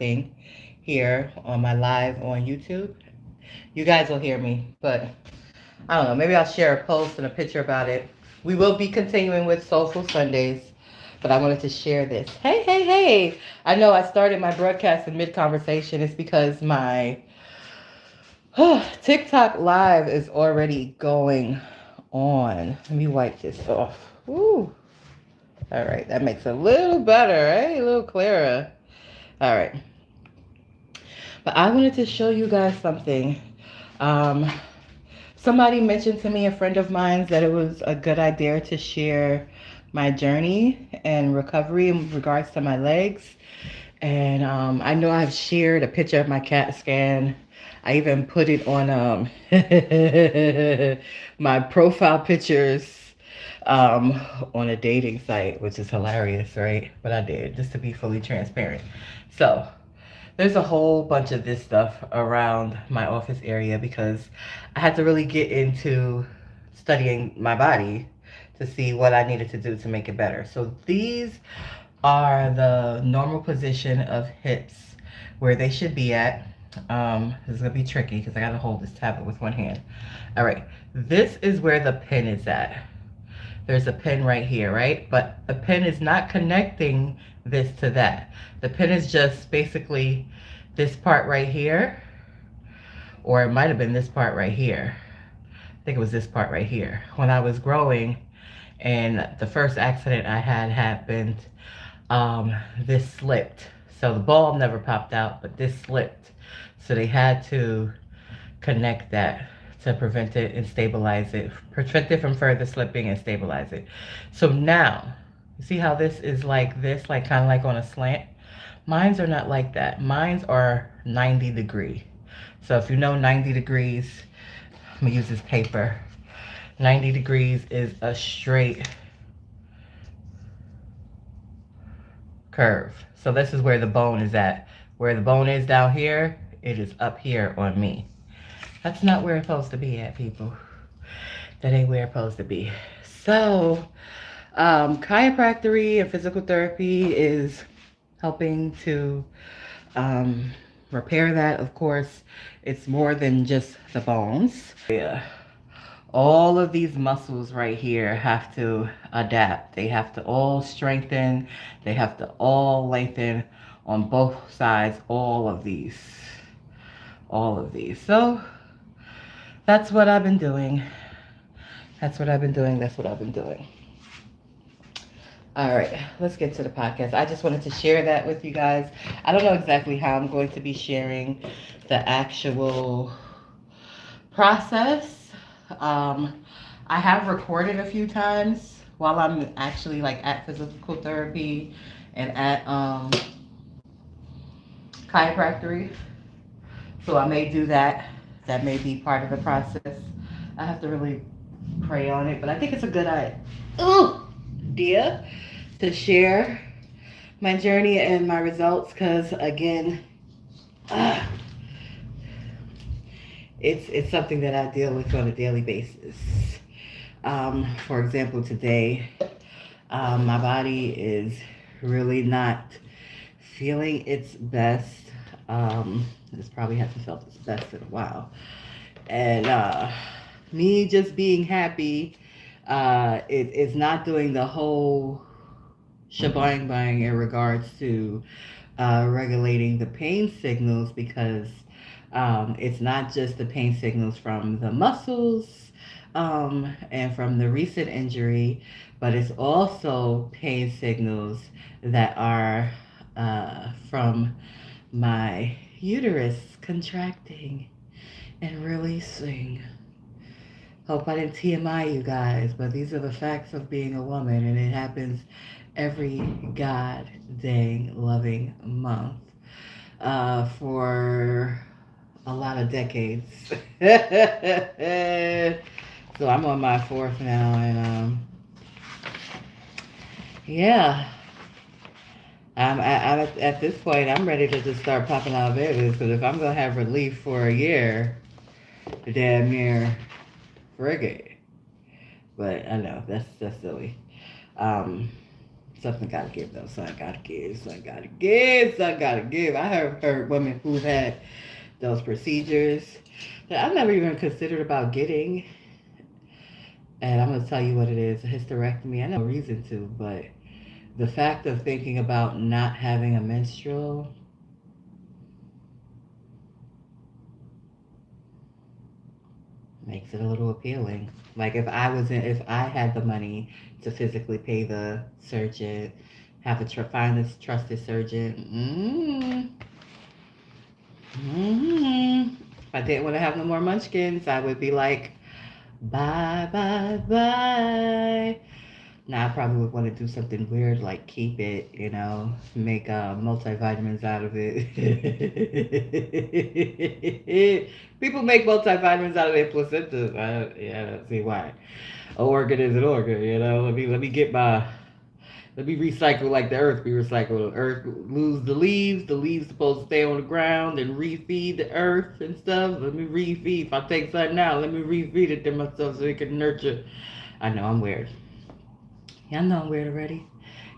something here on my live on YouTube. You guys will hear me, but I don't know. Maybe I'll share a post and a picture about it. We will be continuing with Soulful Sundays, but I wanted to share this. Hey, hey, hey. I know I started my broadcast in mid conversation. It's because my TikTok live is already going on. Let me wipe this off. Woo. All right, that makes it a little better, right? A little clearer. All right. But I wanted to show you guys something. Um, Somebody mentioned to me, a friend of mine, that it was a good idea to share my journey and recovery in regards to my legs. And I know I've shared a picture of my CAT scan. I even put it on my profile pictures um, on a dating site, which is hilarious, right? But I did, just to be fully transparent. So there's a whole bunch of this stuff around my office area because I had to really get into studying my body to see what I needed to do to make it better. So these are the normal position of hips where they should be at. This is gonna be tricky because I gotta hold this tablet with one hand. All right, this is where the pin is at. There's a pin right here, right? But the pin is not connecting this to that. The pin is just basically this part right here, or it might have been this part right here. I think it was this part right here. When I was growing and the first accident I had happened, this slipped. So the bulb never popped out, but this slipped. So they had to connect that to prevent it and stabilize it, prevent it from further slipping and stabilize it. So now, you see how this is like this, like kind of like on a slant? Mines are not like that. Mines are 90 degree. So if you know 90 degrees, I'm gonna use this paper. 90 degrees is a straight curve. So this is where the bone is at. Where the bone is down here, it is up here on me. That's not where it's supposed to be at, people. That ain't where it's supposed to be. So, chiropractic and physical therapy is helping to repair that. Of course, it's more than just the bones. Yeah. All of these muscles right here have to adapt. They have to all strengthen. They have to all lengthen on both sides. All of these. All of these. So that's what I've been doing. That's what I've been doing. That's what I've been doing. All right, let's get to the podcast. I just wanted to share that with you guys. I don't know exactly how I'm going to be sharing the actual process. I have recorded a few times while I'm actually like at physical therapy and at chiropractic. So I may do that. That may be part of the process. I have to really pray on it, but I think it's a good idea to share my journey and my results because again, it's something that I deal with on a daily basis. For example, today, my body is really not feeling its best. This probably hasn't felt its best in a while. And me just being happy, it's not doing the whole shebang bang in regards to regulating the pain signals because it's not just the pain signals from the muscles and from the recent injury, but it's also pain signals that are from my uterus contracting and releasing. Hope I didn't TMI you guys, but these are the facts of being a woman, and it happens every god dang loving month for a lot of decades. So I'm on my fourth now, and yeah, I'm at this point. I'm ready to just start popping out babies because if I'm gonna have relief for a year, damn near frigate. But I know that's silly. Something gotta give though. Son gotta give. Son gotta give. Son gotta give. I have heard women who had those procedures that I've never even considered about getting. And I'm gonna tell you what it is, a hysterectomy. I know no reason to, but the fact of thinking about not having a menstrual makes it a little appealing. Like if I had the money to physically pay the surgeon, have a find this trusted surgeon. If I didn't want to have no more munchkins, I would be like, bye, bye, bye. Now I probably would want to do something weird like keep it, make multivitamins out of it. People make multivitamins out of their placentas. I don't see why. An organ is an organ, let me recycle like the earth be recycled. The earth lose the leaves supposed to stay on the ground and refeed the earth and stuff. Let me refeed. If I take something out, let me refeed it to myself so it can nurture. I know I'm weird. Y'all know I'm weird already.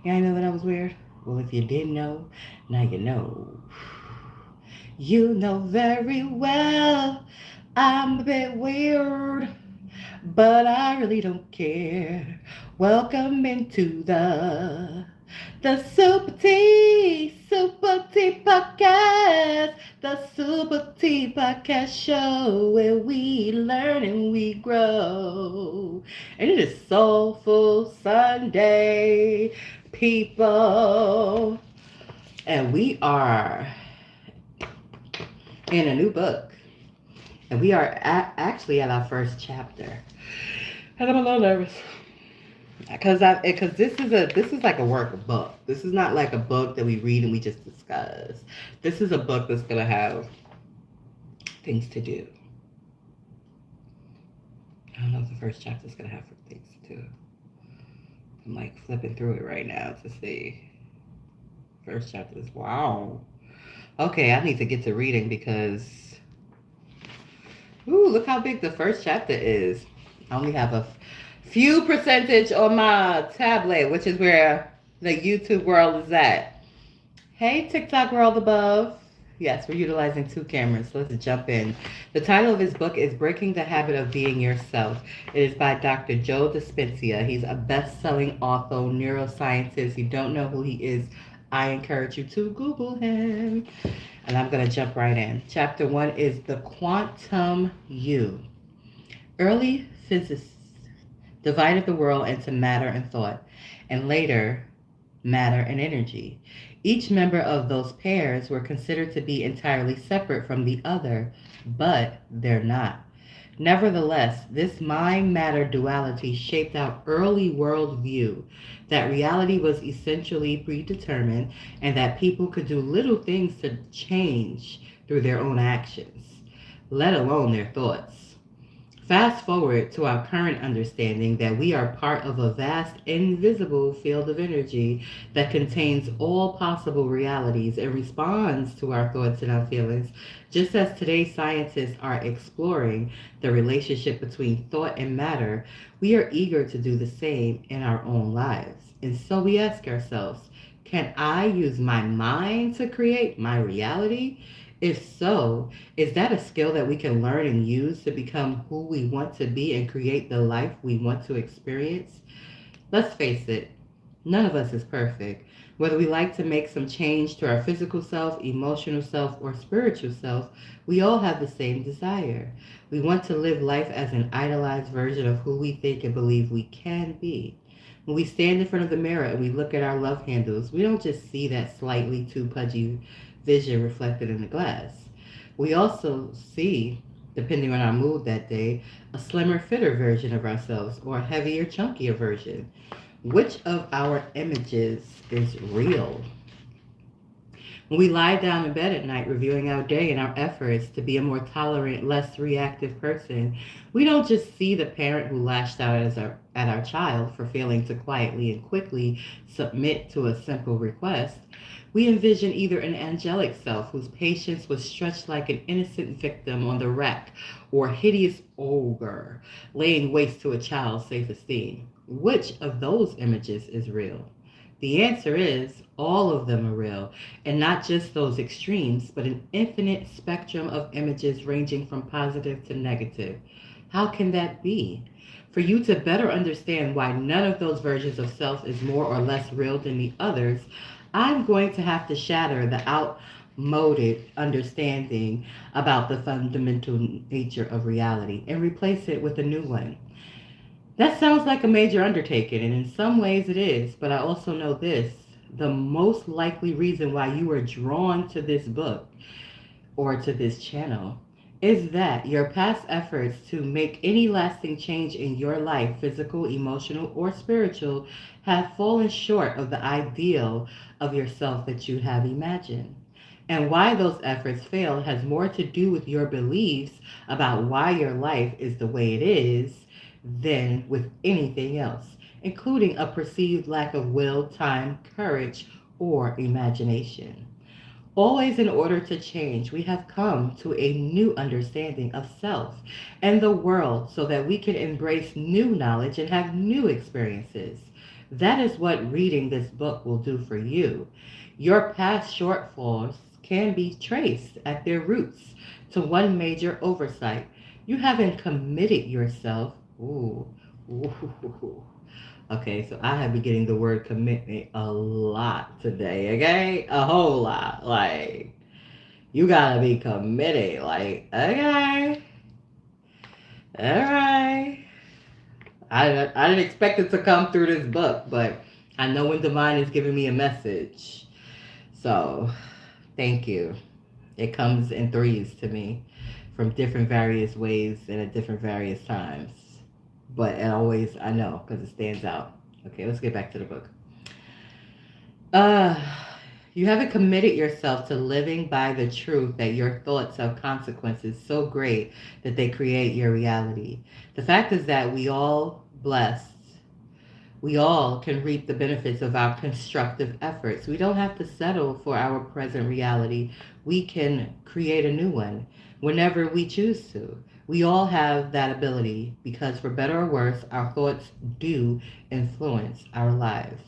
Y'all know that I was weird? Well, if you didn't know, now you know. You know very well I'm a bit weird, but I really don't care. Welcome into the SupaTea podcast, the SupaTea podcast show where we learn and we grow. And it is Soulful Sunday, people. And we are in a new book. And we are actually at our first chapter. And I'm a little nervous. Because this is like a workbook. This is not like a book that we read and we just discuss. This is a book that's gonna have things to do. I don't know if the first chapter is gonna have things to do. I'm like flipping through it right now to see. First chapter is wow. Okay, I need to get to reading because ooh, look how big the first chapter is. I only have a few percentage on my tablet, which is where the YouTube world is at. Hey, TikTok world above. Yes, we're utilizing 2 cameras. So let's jump in. The title of his book is Breaking the Habit of Being Yourself. It is by Dr. Joe Dispenza. He's a best-selling author, neuroscientist. If you don't know who he is, I encourage you to Google him. And I'm going to jump right in. Chapter 1 is The Quantum You. Early physicists divided the world into matter and thought, and later, matter and energy. Each member of those pairs were considered to be entirely separate from the other, but they're not. Nevertheless, this mind-matter duality shaped our early worldview that reality was essentially predetermined and that people could do little things to change through their own actions, let alone their thoughts. Fast forward to our current understanding that we are part of a vast, invisible field of energy that contains all possible realities and responds to our thoughts and our feelings, just as today's scientists are exploring the relationship between thought and matter. We are eager to do the same in our own lives. And so we ask ourselves, can I use my mind to create my reality? If so, is that a skill that we can learn and use to become who we want to be and create the life we want to experience? Let's face it, none of us is perfect. Whether we like to make some change to our physical self, emotional self, or spiritual self, we all have the same desire. We want to live life as an idealized version of who we think and believe we can be. When we stand in front of the mirror and we look at our love handles, we don't just see that slightly too pudgy vision reflected in the glass. We also see, depending on our mood that day, a slimmer, fitter version of ourselves or a heavier, chunkier version. Which of our images is real? When we lie down in bed at night reviewing our day and our efforts to be a more tolerant, less reactive person, we don't just see the parent who lashed out at our child for failing to quietly and quickly submit to a simple request. We envision either an angelic self whose patience was stretched like an innocent victim on the rack, or a hideous ogre laying waste to a child's self-esteem. Which of those images is real? The answer is all of them are real, and not just those extremes, but an infinite spectrum of images ranging from positive to negative. How can that be? For you to better understand why none of those versions of self is more or less real than the others, I'm going to have to shatter the outmoded understanding about the fundamental nature of reality and replace it with a new one. That sounds like a major undertaking, and in some ways it is, but I also know this. The most likely reason why you are drawn to this book or to this channel is that your past efforts to make any lasting change in your life, physical, emotional, or spiritual, have fallen short of the ideal of yourself that you have imagined. And why those efforts failed has more to do with your beliefs about why your life is the way it is than with anything else, including a perceived lack of will, time, courage, or imagination. Always, in order to change, we have come to a new understanding of self and the world so that we can embrace new knowledge and have new experiences. That is what reading this book will do for you. Your past shortfalls can be traced at their roots to one major oversight. You haven't committed yourself. Ooh, ooh. Okay, so I have been getting the word commitment a lot today, okay? A whole lot. Like, you gotta be committed. Like, okay, alright. I didn't expect it to come through this book, but I know when divine is giving me a message. So, thank you. It comes in threes to me from different various ways and at different various times. But it always, I know, because it stands out. Okay, let's get back to the book. Uh, you haven't committed yourself to living by the truth that your thoughts have consequences so great that they create your reality. The fact is that we all can reap the benefits of our constructive efforts. We don't have to settle for our present reality. We can create a new one whenever we choose to. We all have that ability because, for better or worse, our thoughts do influence our lives.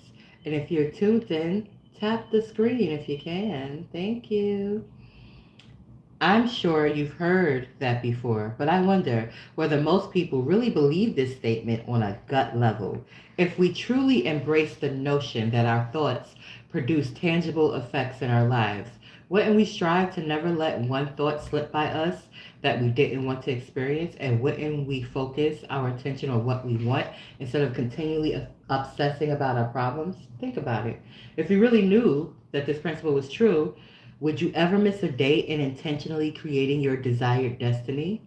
And if you're tuned in, tap the screen if you can. Thank you. I'm sure you've heard that before, but I wonder whether most people really believe this statement on a gut level. If we truly embrace the notion that our thoughts produce tangible effects in our lives, wouldn't we strive to never let one thought slip by us that we didn't want to experience? And wouldn't we focus our attention on what we want instead of continually obsessing about our problems? Think about it. If you really knew that this principle was true, would you ever miss a day in intentionally creating your desired destiny?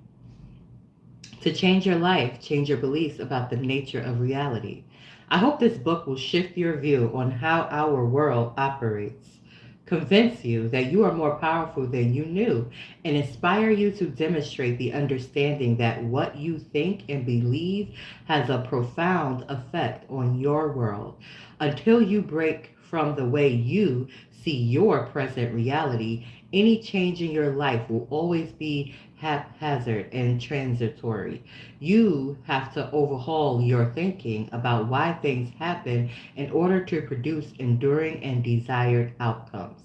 To change your life, change your beliefs about the nature of reality. I hope this book will shift your view on how our world operates, convince you that you are more powerful than you knew, and inspire you to demonstrate the understanding that what you think and believe has a profound effect on your world. Until you break from the way you see your present reality, any change in your life will always be haphazard and transitory. You have to overhaul your thinking about why things happen in order to produce enduring and desired outcomes.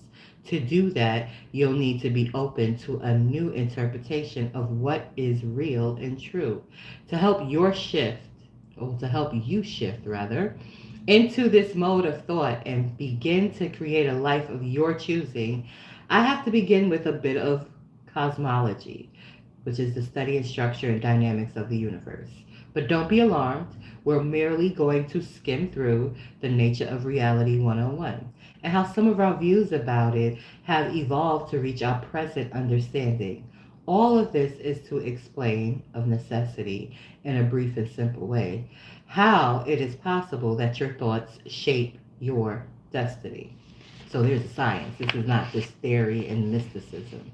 To do that, you'll need to be open to a new interpretation of what is real and true. To help your shift, or to help you shift rather, into this mode of thought and begin to create a life of your choosing, I have to begin with a bit of cosmology, which is the study and structure and dynamics of the universe. But don't be alarmed, we're merely going to skim through the nature of reality 101 and how some of our views about it have evolved to reach our present understanding. All of this is to explain, of necessity, in a brief and simple way, how it is possible that your thoughts shape your destiny. So there's a science. This is not just theory and mysticism.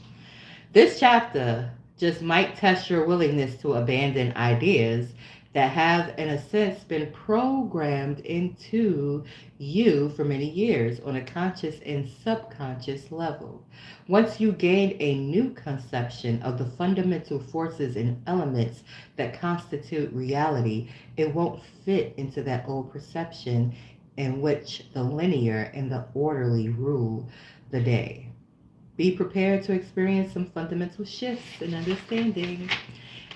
This chapter just might test your willingness to abandon ideas that have, in a sense, been programmed into you for many years on a conscious and subconscious level. Once you gain a new conception of the fundamental forces and elements that constitute reality, it won't fit into that old perception in which the linear and the orderly rule the day. Be prepared to experience some fundamental shifts in understanding.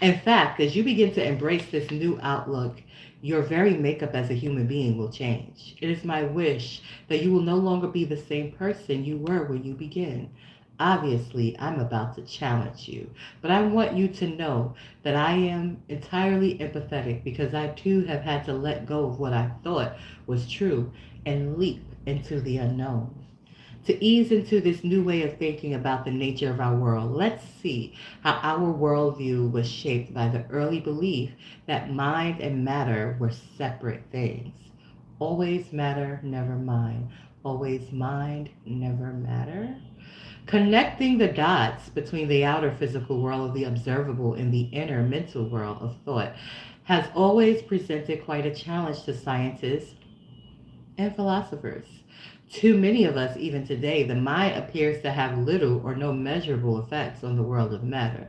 In fact, as you begin to embrace this new outlook, your very makeup as a human being will change. It is my wish that you will no longer be the same person you were when you began. Obviously, I'm about to challenge you, but I want you to know that I am entirely empathetic because I too have had to let go of what I thought was true and leap into the unknown. To ease into this new way of thinking about the nature of our world, let's see how our worldview was shaped by the early belief that mind and matter were separate things. Always matter, never mind. Always mind, never matter. Connecting the dots between the outer physical world of the observable and the inner mental world of thought has always presented quite a challenge to scientists and philosophers. To many of us, even today, the mind appears to have little or no measurable effects on the world of matter.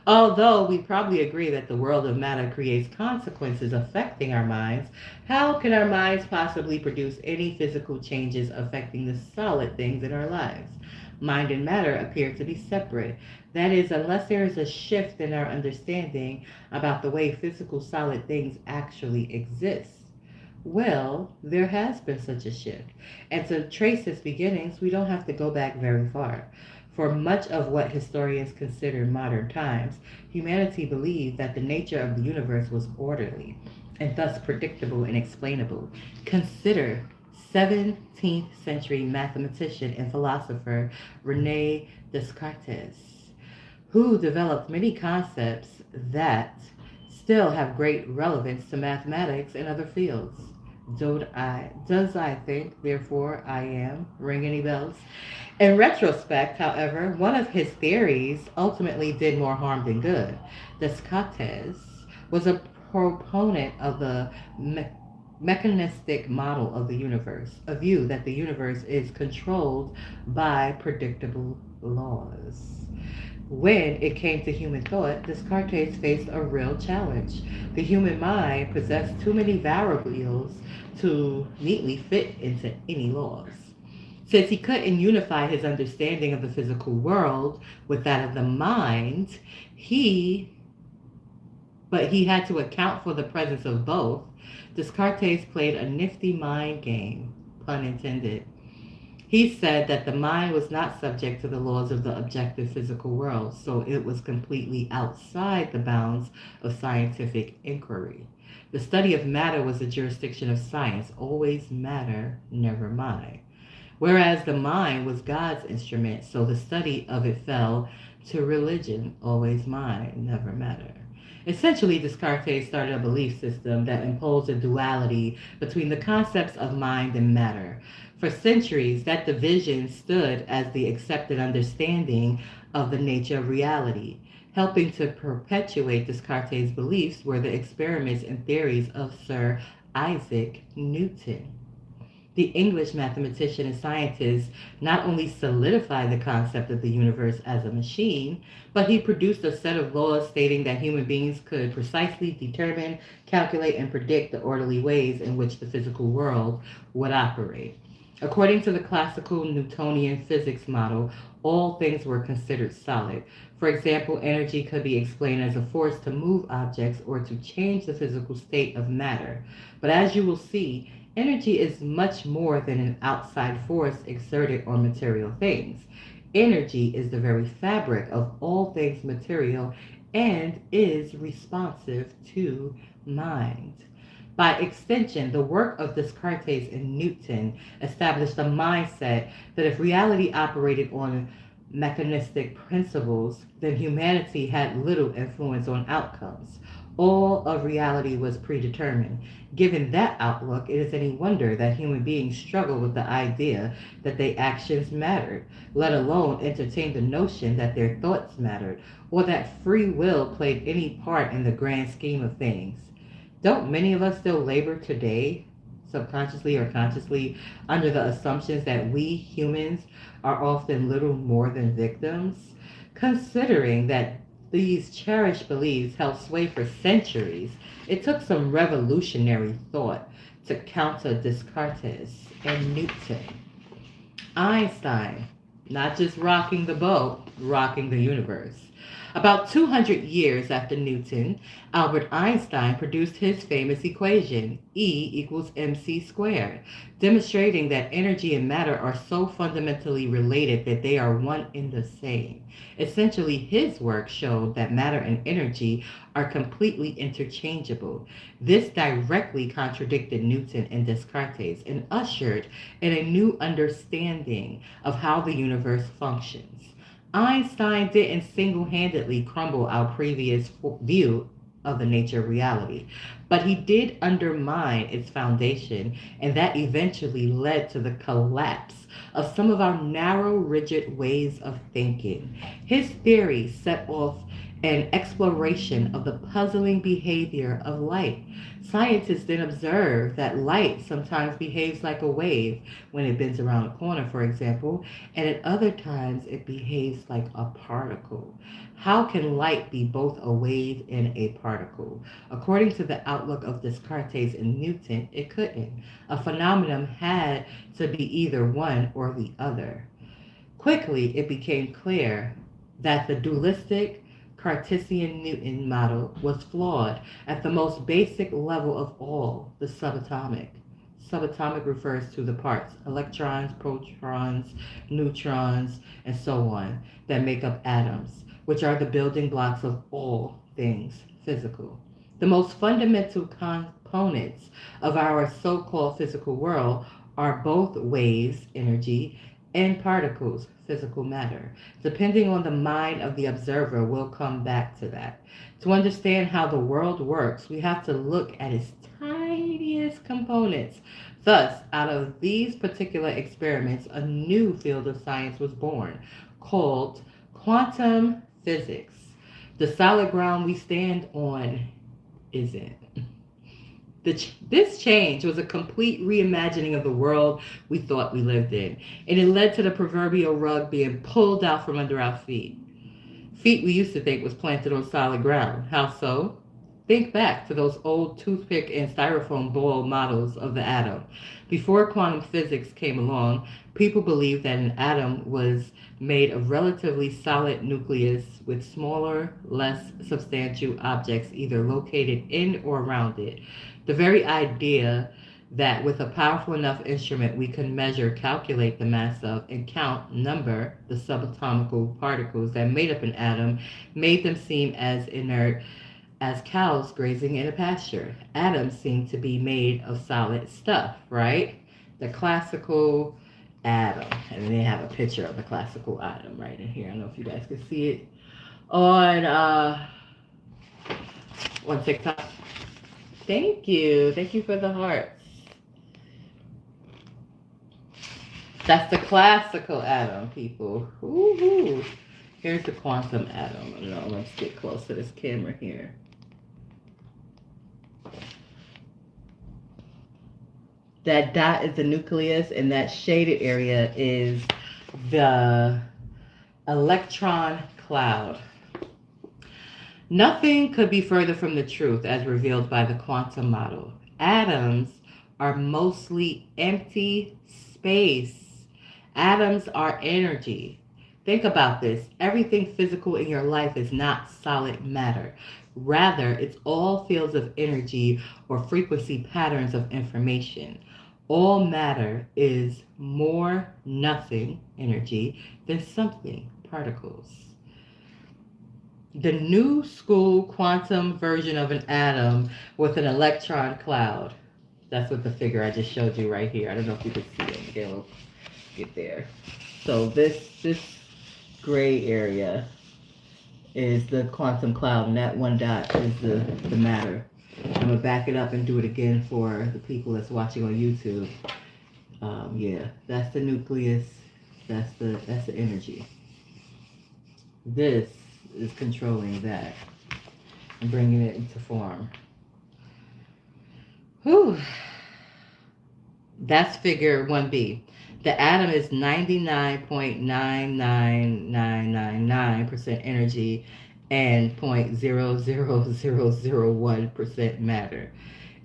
Although we probably agree that the world of matter creates consequences affecting our minds, how can our minds possibly produce any physical changes affecting the solid things in our lives? Mind and matter appear to be separate. That is, unless there is a shift in our understanding about the way physical solid things actually exist. Well, there has been such a shift. And to trace its beginnings, we don't have to go back very far. For much of what historians consider modern times, humanity believed that the nature of the universe was orderly and thus predictable and explainable. Consider 17th century mathematician and philosopher Rene Descartes, who developed many concepts that still have great relevance to mathematics and other fields. Does I think, therefore I am, ring any bells? In retrospect, however, one of his theories ultimately did more harm than good. Descartes was a proponent of the mechanistic model of the universe, a view that the universe is controlled by predictable laws. When it came to human thought, Descartes faced a real challenge. The human mind possessed too many variables to neatly fit into any laws. Since he couldn't unify his understanding of the physical world with that of the mind, he had to account for the presence of both. Descartes played a nifty mind game, pun intended. He said that the mind was not subject to the laws of the objective physical world, so it was completely outside the bounds of scientific inquiry. The study of matter was the jurisdiction of science, always matter, never mind. Whereas the mind was God's instrument, so the study of it fell to religion, always mind, never matter. Essentially, Descartes started a belief system that imposed a duality between the concepts of mind and matter. For centuries, that division stood as the accepted understanding of the nature of reality. Helping to perpetuate Descartes' beliefs were the experiments and theories of Sir Isaac Newton. The English mathematician and scientist not only solidified the concept of the universe as a machine, but he produced a set of laws stating that human beings could precisely determine, calculate, and predict the orderly ways in which the physical world would operate. According to the classical Newtonian physics model, all things were considered solid. For example, energy could be explained as a force to move objects or to change the physical state of matter. But as you will see, energy is much more than an outside force exerted on material things. Energy is the very fabric of all things material and is responsive to mind. By extension, the work of Descartes and Newton established a mindset that if reality operated on mechanistic principles, then humanity had little influence on outcomes. All of reality was predetermined. Given that outlook, it is any wonder that human beings struggle with the idea that their actions mattered, let alone entertain the notion that their thoughts mattered, or that free will played any part in the grand scheme of things. Don't many of us still labor today, subconsciously or consciously, under the assumptions that we humans are often little more than victims? Considering that these cherished beliefs held sway for centuries, it took some revolutionary thought to counter Descartes and Newton. Einstein, not just rocking the boat, rocking the universe. About 200 years after Newton, Albert Einstein produced his famous equation, E equals mc squared, demonstrating that energy and matter are so fundamentally related that they are one and the same. Essentially, his work showed that matter and energy are completely interchangeable. This directly contradicted Newton and Descartes and ushered in a new understanding of how the universe functions. Einstein didn't single handedly crumble our previous view of the nature of reality, but he did undermine its foundation, and that eventually led to the collapse of some of our narrow, rigid ways of thinking. His theory set off an exploration of the puzzling behavior of light. Scientists then observed that light sometimes behaves like a wave when it bends around a corner, for example, and at other times it behaves like a particle. How can light be both a wave and a particle? According to the outlook of Descartes and Newton, it couldn't. A phenomenon had to be either one or the other. Quickly, it became clear that the dualistic Cartesian Newton model was flawed at the most basic level of all, the subatomic. Subatomic refers to the parts, electrons, protons, neutrons, and so on, that make up atoms, which are the building blocks of all things physical. The most fundamental components of our so-called physical world are both waves, energy, and particles, physical matter. Depending on the mind of the observer, we'll come back to that. To understand how the world works, we have to look at its tiniest components. Thus, out of these particular experiments, a new field of science was born called quantum physics. The solid ground we stand on isn't. This change was a complete reimagining of the world we thought we lived in, and it led to the proverbial rug being pulled out from under our feet. Feet we used to think was planted on solid ground. How so? Think back to those old toothpick and styrofoam bowl models of the atom. Before quantum physics came along, people believed that an atom was made of relatively solid nucleus with smaller, less substantial objects either located in or around it. The very idea that with a powerful enough instrument we could measure, calculate the mass of, and count, number the subatomic particles that made up an atom made them seem as inert as cows grazing in a pasture. Atoms seem to be made of solid stuff, right? The classical atom. And they have a picture of the classical atom right in here. I don't know if you guys can see it on TikTok. Thank you. Thank you for the hearts. That's the classical atom, people. Woo-hoo. Here's the quantum atom. No, let's get close to this camera here. That dot is the nucleus, and that shaded area is the electron cloud. Nothing could be further from the truth as revealed by the quantum model. Atoms are mostly empty space. Atoms are energy. Think about this. Everything physical in your life is not solid matter. Rather, it's all fields of energy or frequency patterns of information. All matter is more nothing, energy, than something, particles. The new school quantum version of an atom with an electron cloud. That's what the figure I just showed you right here. I don't know if you can see it. Okay, we'll get there. So this gray area is the quantum cloud, and that one dot is the matter. I'm gonna back it up and do it again for the people that's watching on YouTube. Yeah, that's the nucleus. That's the energy. This is controlling that and bringing it into form. Whew. That's figure 1B. The atom is 99.99999% energy and 0.00001% matter.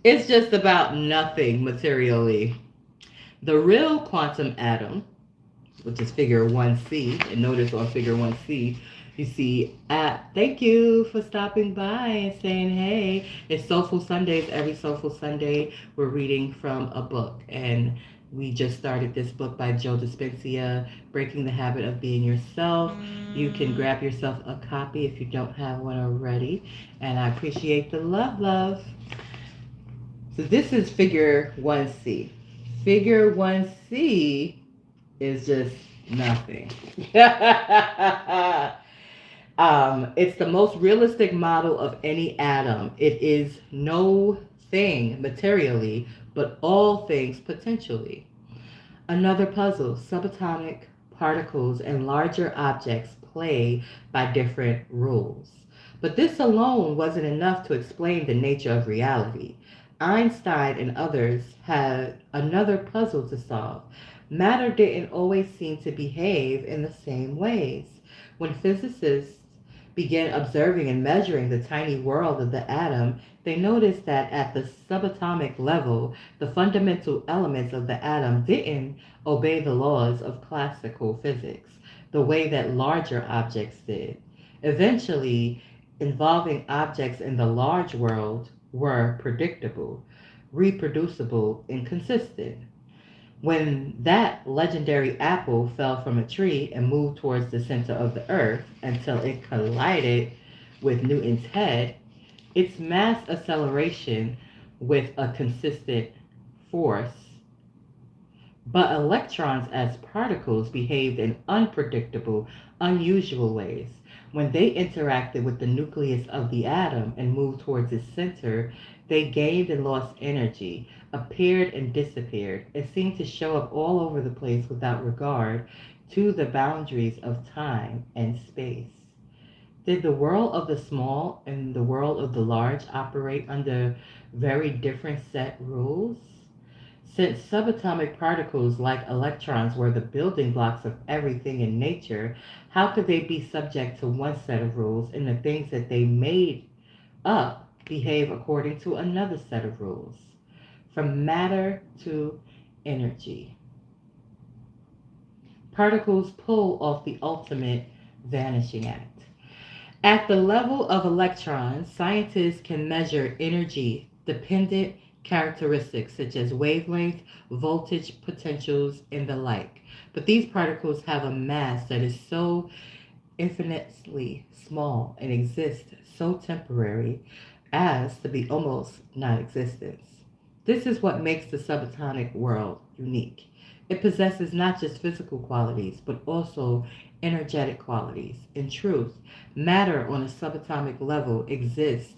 It's just about nothing materially. The real quantum atom, which is figure 1C, and notice on figure 1C, you see, thank you for stopping by and saying hey. It's Soulful Sundays. Every Soulful Sunday, we're reading from a book. And we just started this book by Joe Dispenza, Breaking the Habit of Being Yourself. You can grab yourself a copy if you don't have one already. And I appreciate the love, love. So this is figure 1C. Figure 1C is just nothing. It's the most realistic model of any atom. It is no thing materially, but all things potentially. Another puzzle, subatomic particles and larger objects play by different rules. But this alone wasn't enough to explain the nature of reality. Einstein and others had another puzzle to solve. Matter didn't always seem to behave in the same ways. When physicists began observing and measuring the tiny world of the atom, they noticed that at the subatomic level, the fundamental elements of the atom didn't obey the laws of classical physics the way that larger objects did. Eventually, involving objects in the large world were predictable, reproducible, and consistent. When that legendary apple fell from a tree and moved towards the center of the earth until it collided with Newton's head, its mass acceleration with a consistent force. But electrons as particles behaved in unpredictable, unusual ways. When they interacted with the nucleus of the atom and moved towards its center, they gained and lost energy, appeared and disappeared, and seemed to show up all over the place without regard to the boundaries of time and space. Did the world of the small and the world of the large operate under very different set rules? Since subatomic particles like electrons were the building blocks of everything in nature, how could they be subject to one set of rules and the things that they made up behave according to another set of rules? From matter to energy. Particles pull off the ultimate vanishing act. At the level of electrons, scientists can measure energy dependent characteristics such as wavelength, voltage potentials, and the like. But these particles have a mass that is so infinitely small and exist so temporary as to be almost non-existent. This is what makes the subatomic world unique. It possesses not just physical qualities, but also energetic qualities. In truth, matter on a subatomic level exists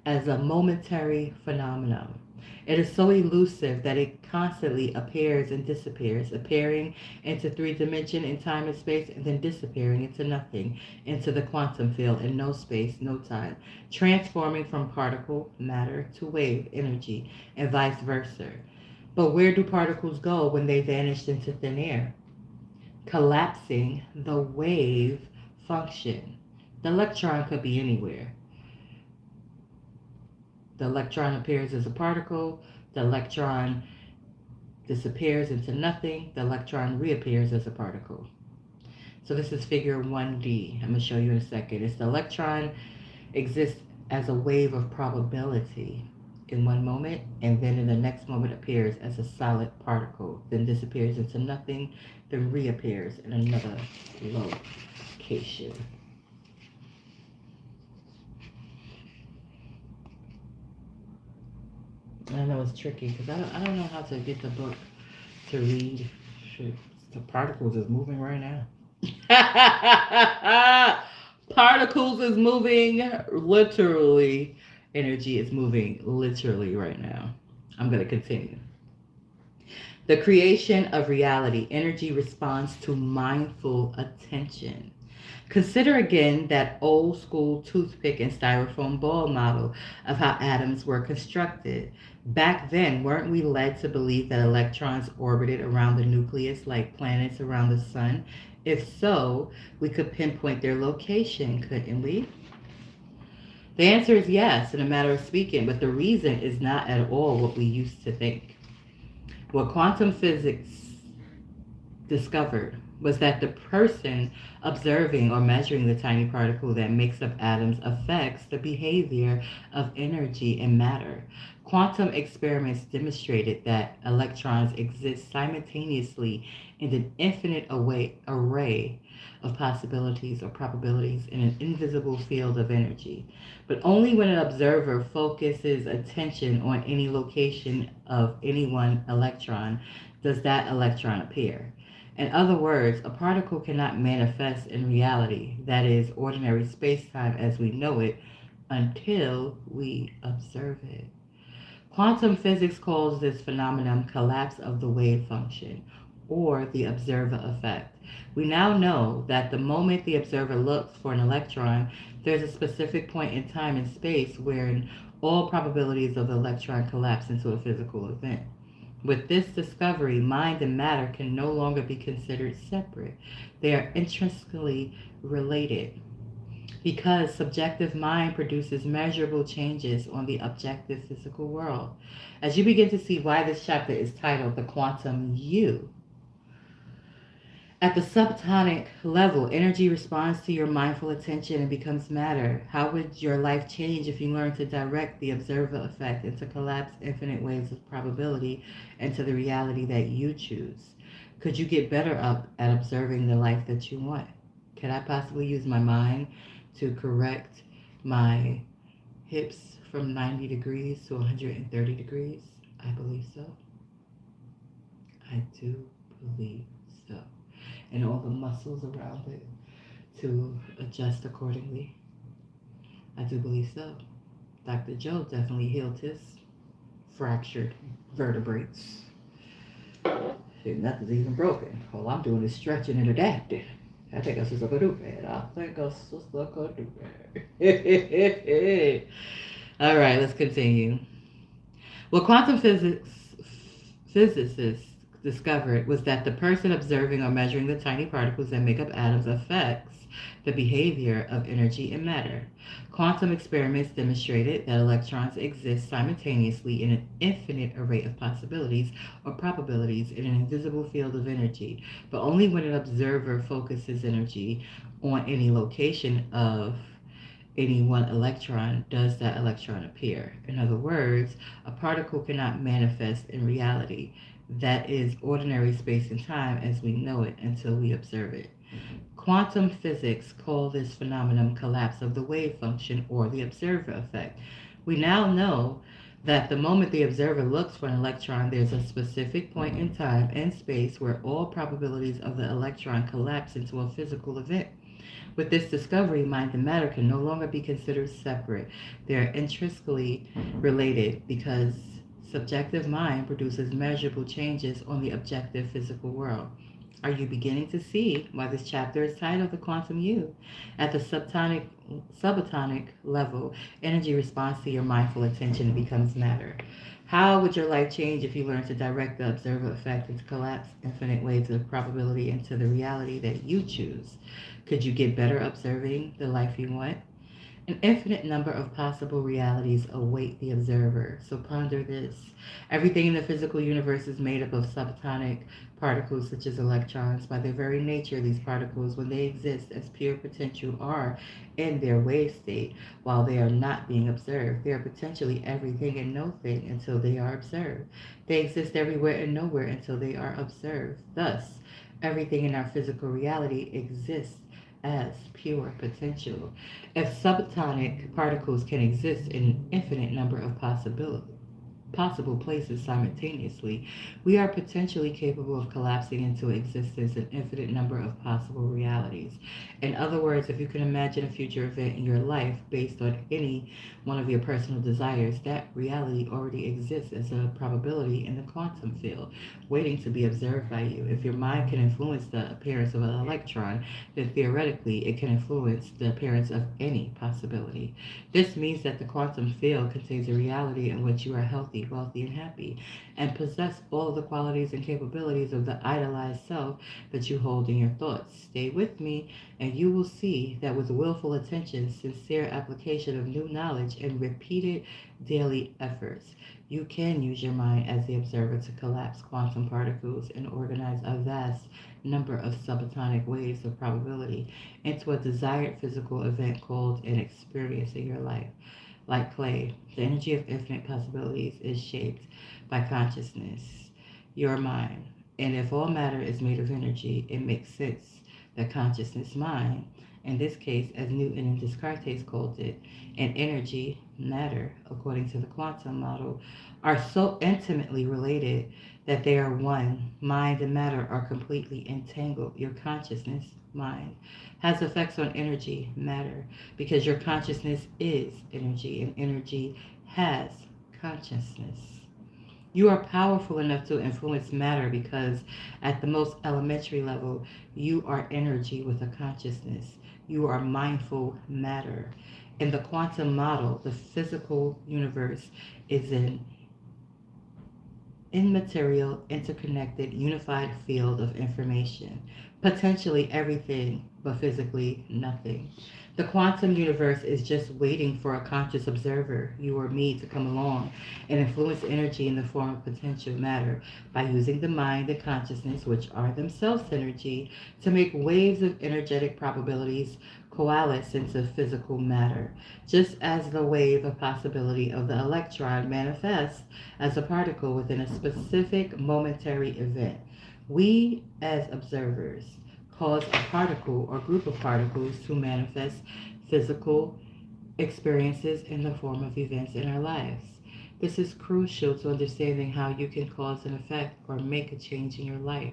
as a momentary phenomenon. It is so elusive that it constantly appears and disappears, appearing into three dimension in time and space, and then disappearing into nothing, into the quantum field in no space, no time, transforming from particle, matter, to wave, energy, and vice versa. But where do particles go when they vanish into thin air? Collapsing the wave function. The electron could be anywhere. The electron appears as a particle. The electron disappears into nothing. The electron reappears as a particle. So this is figure 1D. I'm going to show you in a second. It's the electron exists as a wave of probability in one moment, and then in the next moment appears as a solid particle, then disappears into nothing, then reappears in another location. I know it's tricky because I don't know how to get the book to read. Shit, the particles is moving right now. Particles is moving literally. Energy is moving literally right now. I'm going to continue. The creation of reality. Energy responds to mindful attention. Consider again that old school toothpick and styrofoam ball model of how atoms were constructed. Back then, weren't we led to believe that electrons orbited around the nucleus like planets around the sun? If so, we could pinpoint their location, couldn't we? The answer is yes, in a matter of speaking, but the reason is not at all what we used to think. What quantum physics discovered was that the person observing or measuring the tiny particle that makes up atoms affects the behavior of energy and matter. Quantum experiments demonstrated that electrons exist simultaneously in an infinite array of possibilities or probabilities in an invisible field of energy. But only when an observer focuses attention on any location of any one electron does that electron appear. In other words, a particle cannot manifest in reality, that is, ordinary spacetime as we know it, until we observe it. Quantum physics calls this phenomenon collapse of the wave function, or the observer effect. We now know that the moment the observer looks for an electron, there's a specific point in time and space wherein all probabilities of the electron collapse into a physical event. With this discovery, mind and matter can no longer be considered separate. They are intrinsically related because subjective mind produces measurable changes on the objective physical world. As you begin to see why this chapter is titled The Quantum You, at the subatomic level, energy responds to your mindful attention and becomes matter. How would your life change if you learned to direct the observer effect and to collapse infinite waves of probability into the reality that you choose? Could you get better up at observing the life that you want? Could I possibly use my mind to correct my hips from 90 degrees to 130 degrees? I believe so. I do believe so. And all the muscles around it to adjust accordingly. I do believe so. Dr. Joe definitely healed his fractured vertebrae. Nothing's even broken. All I'm doing is stretching and adapting. I think that's just gonna do that. I think that's just gonna do that. All right, let's continue. What quantum physicists discovered was that the person observing or measuring the tiny particles that make up atoms affects the behavior of energy and matter. Quantum experiments demonstrated that electrons exist simultaneously in an infinite array of possibilities or probabilities in an invisible field of energy, but only when an observer focuses energy on any location of any one electron does that electron appear. In other words, a particle cannot manifest in reality, that is, ordinary space and time as we know it, until we observe it. Quantum physics call this phenomenon collapse of the wave function or the observer effect. We now know that the moment the observer looks for an electron, there's a specific point in time and space where all probabilities of the electron collapse into a physical event. With this discovery, mind and matter can no longer be considered separate. They are intrinsically related because subjective mind produces measurable changes on the objective physical world. Are you beginning to see why this chapter is titled The Quantum You? At the subatomic level, energy responds to your mindful attention and becomes matter. How would your life change if you learned to direct the observer effect and to collapse infinite waves of probability into the reality that you choose? Could you get better observing the life you want? An infinite number of possible realities await the observer. So ponder this. Everything in the physical universe is made up of subatomic particles such as electrons. By their very nature, these particles, when they exist as pure potential, are in their wave state while they are not being observed. They are potentially everything and nothing until they are observed. They exist everywhere and nowhere until they are observed. Thus, everything in our physical reality exists as pure potential. If subatomic particles can exist in an infinite number of possible places simultaneously, we are potentially capable of collapsing into existence an infinite number of possible realities. In other words, if you can imagine a future event in your life based on any one of your personal desires, that reality already exists as a probability in the quantum field, waiting to be observed by you. If your mind can influence the appearance of an electron, then theoretically it can influence the appearance of any possibility. This means that the quantum field contains a reality in which you are healthy, wealthy, and happy. and possess all of the qualities and capabilities of the idolized self that you hold in your thoughts. Stay with me, and you will see that with willful attention, sincere application of new knowledge, and repeated daily efforts, you can use your mind as the observer to collapse quantum particles and organize a vast number of subatomic waves of probability into a desired physical event called an experience in your life. Like clay, the energy of infinite possibilities is shaped by consciousness, your mind. And if all matter is made of energy, it makes sense that consciousness, mind, in this case, as Newton and Descartes called it, and energy, matter, according to the quantum model, are so intimately related that they are one. Mind and matter are completely entangled. Your consciousness, mind, has effects on energy, matter, because your consciousness is energy, and energy has consciousness. You are powerful enough to influence matter because, at the most elementary level, you are energy with a consciousness. You are mindful matter. In the quantum model, the physical universe is an immaterial, interconnected, unified field of information, potentially everything, but physically nothing. The quantum universe is just waiting for a conscious observer, you or me, to come along and influence energy in the form of potential matter by using the mind and consciousness, which are themselves energy, to make waves of energetic probabilities coalesce into physical matter, just as the wave of possibility of the electron manifests as a particle within a specific momentary event. We, as observers, cause a particle or group of particles to manifest physical experiences in the form of events in our lives. This is crucial to understanding how you can cause an effect or make a change in your life.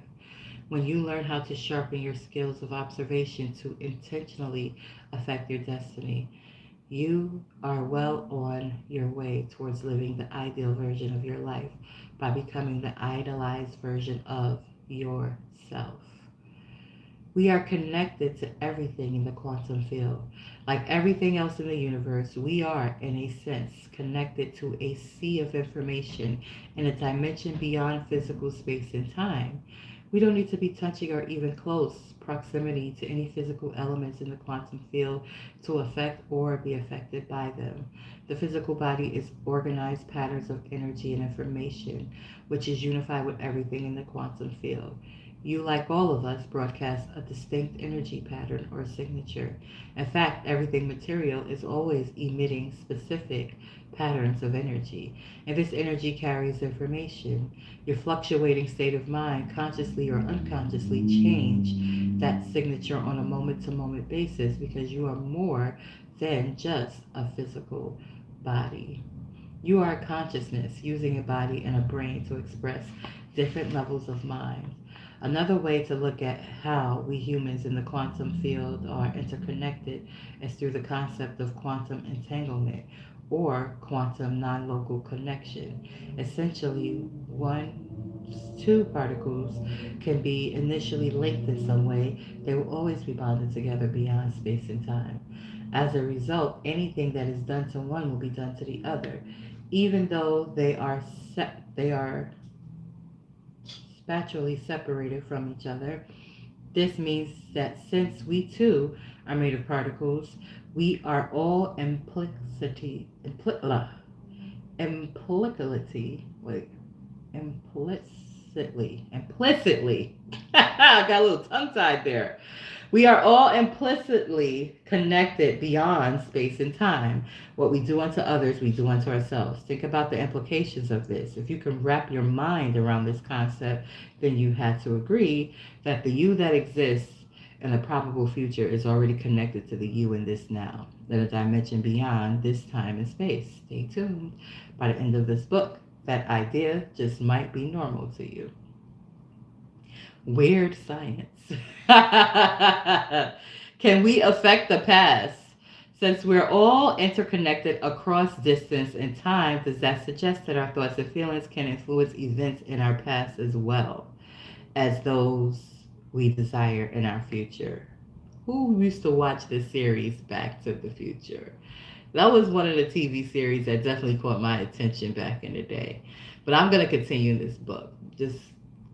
When you learn how to sharpen your skills of observation to intentionally affect your destiny, you are well on your way towards living the ideal version of your life by becoming the idolized version of yourself. We are connected to everything in the quantum field. Like everything else in the universe, we are, in a sense, connected to a sea of information in a dimension beyond physical space and time. We don't need to be touching or even close proximity to any physical elements in the quantum field to affect or be affected by them. The physical body is organized patterns of energy and information, which is unified with everything in the quantum field. You, like all of us, broadcast a distinct energy pattern or signature. In fact, everything material is always emitting specific patterns of energy, and this energy carries information. Your fluctuating state of mind, consciously or unconsciously, change that signature on a moment to moment basis because you are more than just a physical body. You are a consciousness using a body and a brain to express different levels of mind. Another way to look at how we humans in the quantum field are interconnected is through the concept of quantum entanglement or quantum non-local connection. Essentially, two particles can be initially linked in some way, they will always be bonded together beyond space and time. As a result, anything that is done to one will be done to the other, even though they are spatially separated from each other. This means that since we too are made of particles, we are all implicitly, I got a little tongue tied there. We are all implicitly connected beyond space and time. What we do unto others, we do unto ourselves. Think about the implications of this. If you can wrap your mind around this concept, then you have to agree that the you that exists in a probable future is already connected to the you in this now, in a dimension beyond this time and space. Stay tuned. By the end of this book, that idea just might be normal to you. Weird science. Can we affect the past? Since we're all interconnected across distance and time, does that suggest that our thoughts and feelings can influence events in our past as well as those we desire in our future? Who used to watch the series Back to the Future? That was one of the TV series that definitely caught my attention back in the day. But I'm gonna continue this book. Just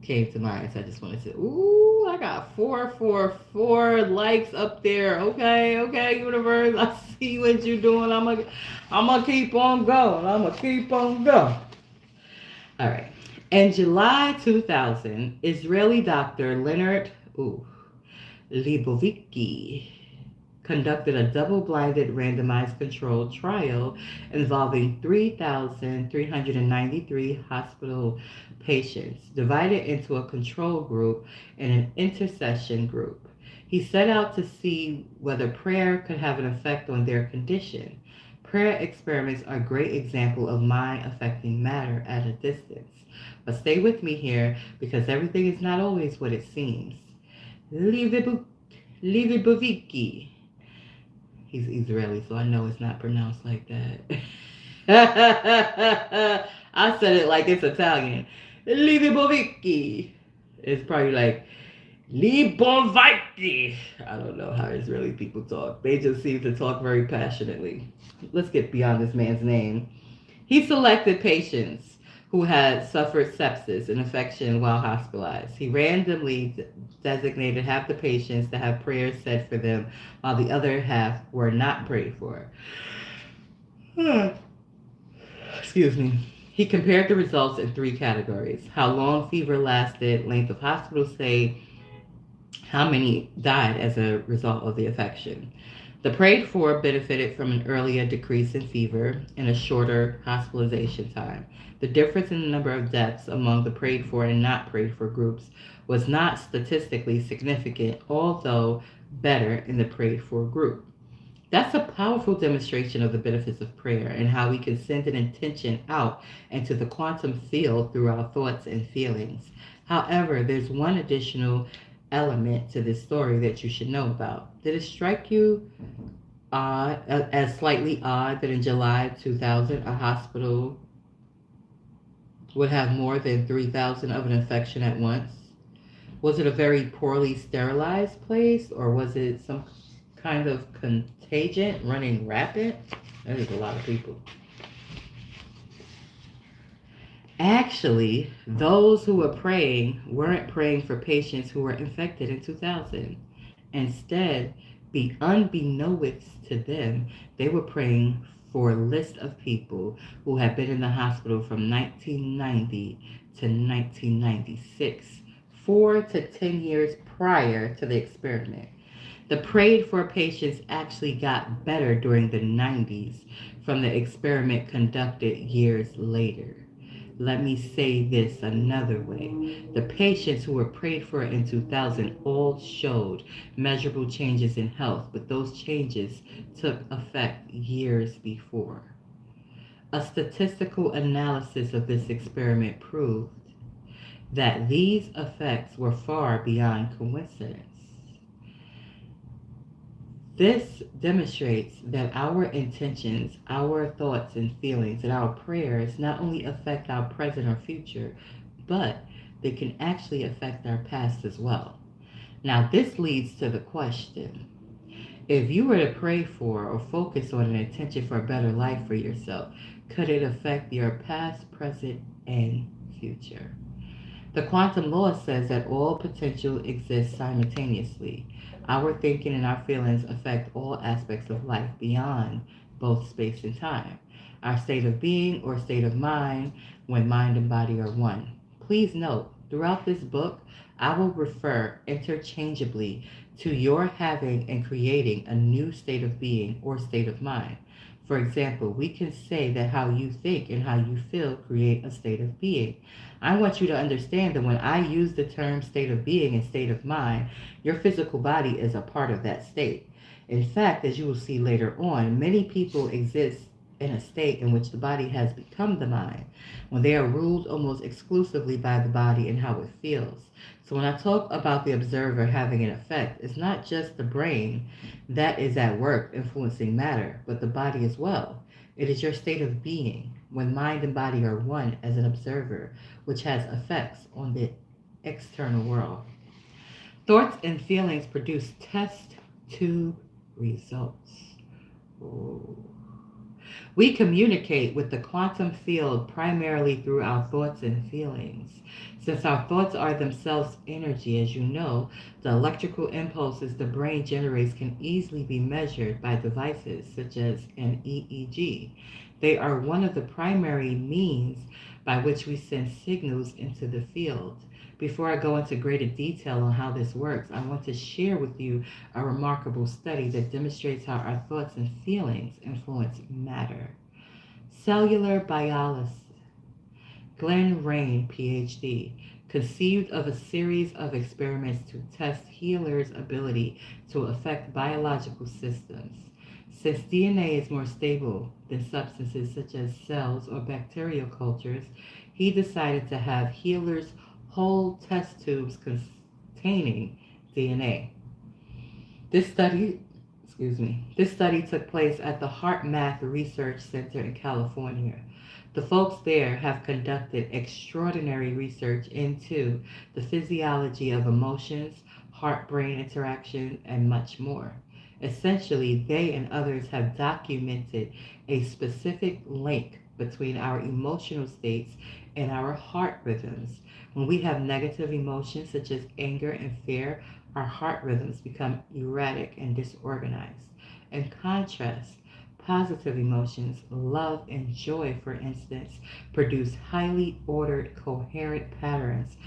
came to mind, so I just want to say, ooh, I got 444 likes up there. Okay, okay, universe, I see what you're doing. I'm gonna keep on going. I'm gonna keep on going. All right. In July 2000, Israeli doctor Leonard Leibovitsky conducted a double-blinded randomized controlled trial involving 3,393 hospital patients divided into a control group and an intercession group. He set out to see whether prayer could have an effect on their condition. Prayer experiments are a great example of mind affecting matter at a distance. But stay with me here because everything is not always what it seems. Leibovitsky. He's Israeli, so I know it's not pronounced like that. I said it like it's Italian. Leibovitsky. It's probably like Leibovitsky. I don't know how Israeli people talk. They just seem to talk very passionately. Let's get beyond this man's name. He selected patients who had suffered sepsis, an infection, while hospitalized. He randomly designated half the patients to have prayers said for them, while the other half were not prayed for. Excuse me. He compared the results in three categories: how long fever lasted, length of hospital stay, how many died as a result of the infection. The prayed for benefited from an earlier decrease in fever and a shorter hospitalization time. The difference in the number of deaths among the prayed for and not prayed for groups was not statistically significant, although better in the prayed for group. That's a powerful demonstration of the benefits of prayer and how we can send an intention out into the quantum field through our thoughts and feelings. However, there's one additional element to this story that you should know about. Did it strike you as slightly odd that in July 2000 a hospital would have more than 3,000 of an infection at once? Was it a very poorly sterilized place, or was it some kind of contagion running rapid? That is a lot of people. Actually, those who were praying weren't praying for patients who were infected in 2000. Instead, be unbeknownst to them, they were praying for a list of people who had been in the hospital from 1990 to 1996, 4 to 10 years prior to the experiment. The prayed for patients actually got better during the 90s from the experiment conducted years later. Let me say this another way. The patients who were prayed for in 2000 all showed measurable changes in health, but those changes took effect years before. A statistical analysis of this experiment proved that these effects were far beyond coincidence. This demonstrates that our intentions, our thoughts and feelings, and our prayers not only affect our present or future, but they can actually affect our past as well. Now, this leads to the question: if you were to pray for or focus on an intention for a better life for yourself, could it affect your past, present, and future? The quantum law says that all potential exists simultaneously. Our thinking and our feelings affect all aspects of life beyond both space and time. Our state of being or state of mind when mind and body are one. Please note, throughout this book, I will refer interchangeably to your having and creating a new state of being or state of mind. For example, we can say that how you think and how you feel create a state of being. I want you to understand that when I use the term state of being and state of mind, your physical body is a part of that state. In fact, as you will see later on, many people exist in a state in which the body has become the mind, when they are ruled almost exclusively by the body and how it feels. So when I talk about the observer having an effect, it's not just the brain that is at work influencing matter, but the body as well. It is your state of being, when mind and body are one as an observer, which has effects on the external world. Thoughts and feelings produce test tube results. Ooh. We communicate with the quantum field primarily through our thoughts and feelings. Since our thoughts are themselves energy, as you know, the electrical impulses the brain generates can easily be measured by devices such as an EEG. They are one of the primary means by which we send signals into the field. Before I go into greater detail on how this works, I want to share with you a remarkable study that demonstrates how our thoughts and feelings influence matter. Cellular biology. Glenn Rain, PhD, conceived of a series of experiments to test healers' ability to affect biological systems. Since DNA is more stable than substances such as cells or bacterial cultures, he decided to have healers hold test tubes containing DNA. This study, this study took place at the HeartMath Research Center in California. The folks there have conducted extraordinary research into the physiology of emotions, heart brain interaction, and much more. Essentially, they and others have documented a specific link between our emotional states and our heart rhythms. When we have negative emotions such as anger and fear, our heart rhythms become erratic and disorganized. In contrast, positive emotions, love and joy, for instance, produce highly ordered, coherent patterns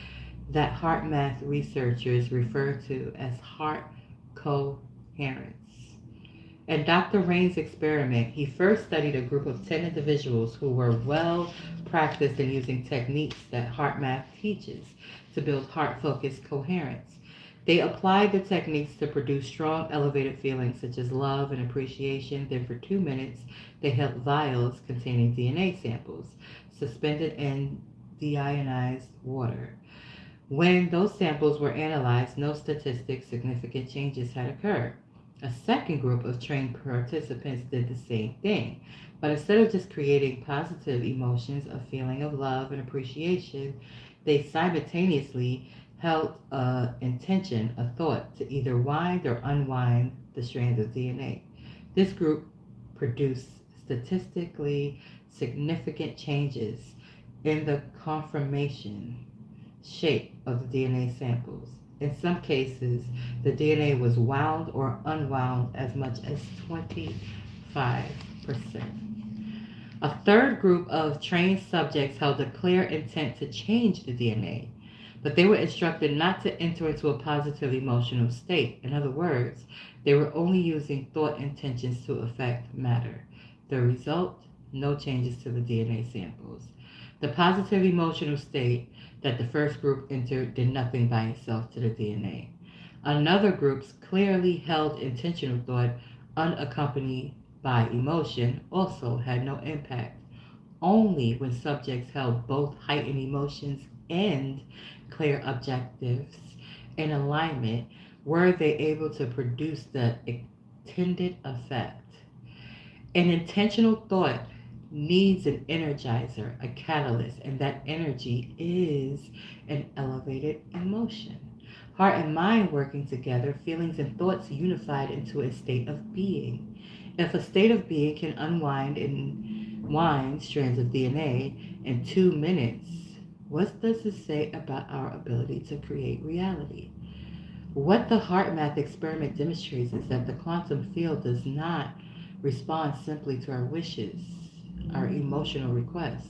that heart math researchers refer to as heart coherence. In Dr. Rain's experiment, he first studied a group of 10 individuals who were well practiced in using techniques that HeartMath teaches to build heart focused coherence. They applied the techniques to produce strong elevated feelings such as love and appreciation. Then, for 2 minutes, they held vials containing DNA samples suspended in deionized water. When those samples were analyzed, no statistic significant changes had occurred. A second group of trained participants did the same thing, but instead of just creating positive emotions, a feeling of love and appreciation, they simultaneously held a intention, a thought, to either wind or unwind the strands of DNA. This group produced statistically significant changes in the conformation shape of the DNA samples. In some cases, the DNA was wound or unwound as much as 25%. A third group of trained subjects held a clear intent to change the DNA, but they were instructed not to enter into a positive emotional state. In other words, they were only using thought intentions to affect matter. The result? No changes to the DNA samples. The positive emotional state that the first group entered did nothing by itself to the DNA. Another group's clearly held intentional thought, unaccompanied by emotion, also had no impact. Only when subjects held both heightened emotions and clear objectives in alignment were they able to produce the intended effect. An intentional thought needs an energizer, a catalyst, and that energy is an elevated emotion. Heart and mind working together, feelings and thoughts unified into a state of being. If a state of being can unwind and wind strands of DNA in 2 minutes, what does it say about our ability to create reality? What the HeartMath experiment demonstrates is that the quantum field does not respond simply to our wishes, our emotional requests.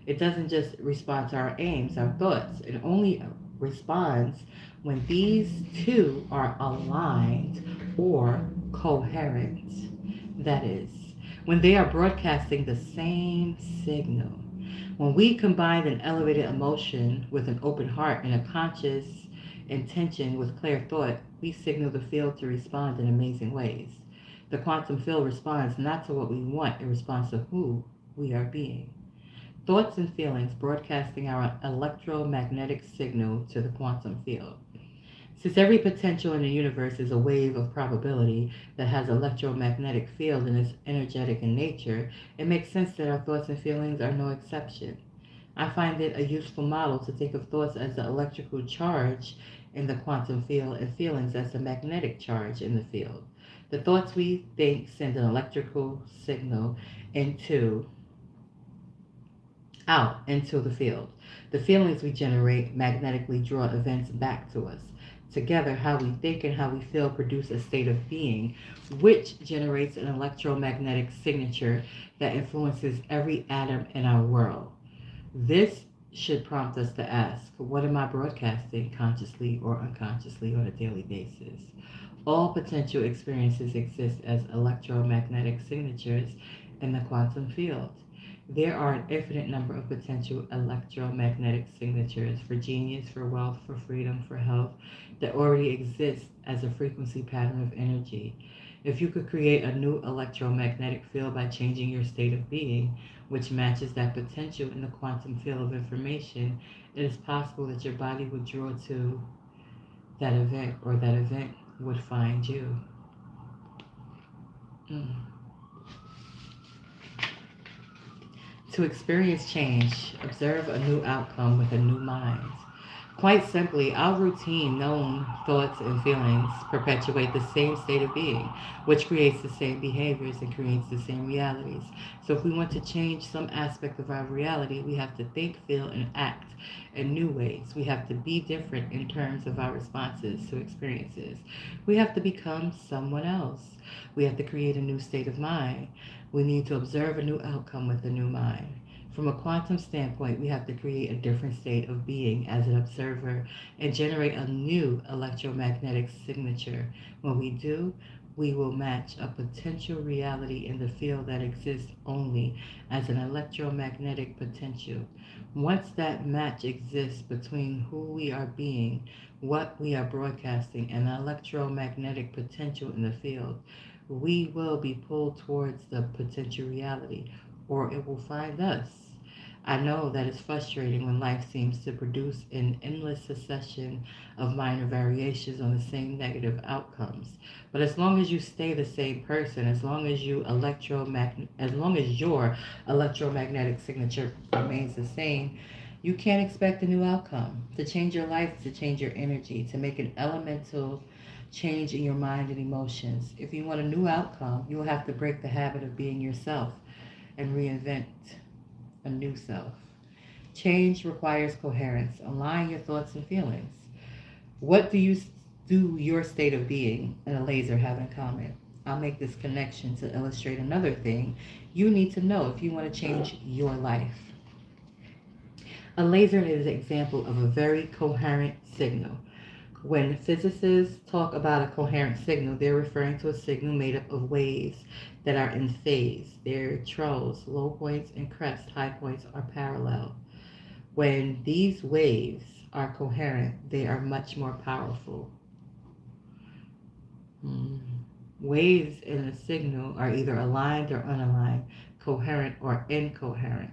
It doesn't just respond to our aims, our thoughts. It only responds when these two are aligned or coherent. That is, when they are broadcasting the same signal. When we combine an elevated emotion with an open heart and a conscious intention with clear thought, we signal the field to respond in amazing ways. The quantum field responds not to what we want, it responds to who we are being. Thoughts and feelings broadcasting our electromagnetic signal to the quantum field. Since every potential in the universe is a wave of probability that has electromagnetic field and is energetic in nature, it makes sense that our thoughts and feelings are no exception. I find it a useful model to think of thoughts as the electrical charge in the quantum field and feelings as the magnetic charge in the field. The thoughts we think send an electrical signal into out into the field. The feelings we generate magnetically draw events back to us. Together, how we think and how we feel produce a state of being, which generates an electromagnetic signature that influences every atom in our world. This should prompt us to ask, what am I broadcasting consciously or unconsciously on a daily basis? All potential experiences exist as electromagnetic signatures in the quantum field. There are an infinite number of potential electromagnetic signatures for genius, for wealth, for freedom, for health that already exist as a frequency pattern of energy. If you could create a new electromagnetic field by changing your state of being, which matches that potential in the quantum field of information, it is possible that your body would draw to that event or that event would find you. Mm. To experience change, observe a new outcome with a new mind. Quite simply, our routine, known thoughts and feelings perpetuate the same state of being, which creates the same behaviors and creates the same realities. So if we want to change some aspect of our reality, we have to think, feel, and act in new ways. We have to be different in terms of our responses to experiences. We have to become someone else. We have to create a new state of mind. We need to observe a new outcome with a new mind. From a quantum standpoint, we have to create a different state of being as an observer and generate a new electromagnetic signature. When we do, we will match a potential reality in the field that exists only as an electromagnetic potential. Once that match exists between who we are being, what we are broadcasting, and the electromagnetic potential in the field, we will be pulled towards the potential reality, or it will find us. I know that it's frustrating when life seems to produce an endless succession of minor variations on the same negative outcomes. But as long as you stay the same person, as long as your electromagnetic signature remains the same, you can't expect a new outcome. To change your life, to change your energy, to make an elemental change in your mind and emotions. If you want a new outcome, you will have to break the habit of being yourself and reinvent a new self. Change requires coherence. Align your thoughts and feelings. What do your state of being and a laser have in common? I'll make this connection to illustrate another thing you need to know if you want to change your life. A laser is an example of a very coherent signal. When physicists talk about a coherent signal, they're referring to a signal made up of waves that are in phase. Their trough, low points, and crest, high points, are parallel. When these waves are coherent, they are much more powerful. Waves in a signal are either aligned or unaligned, coherent or incoherent.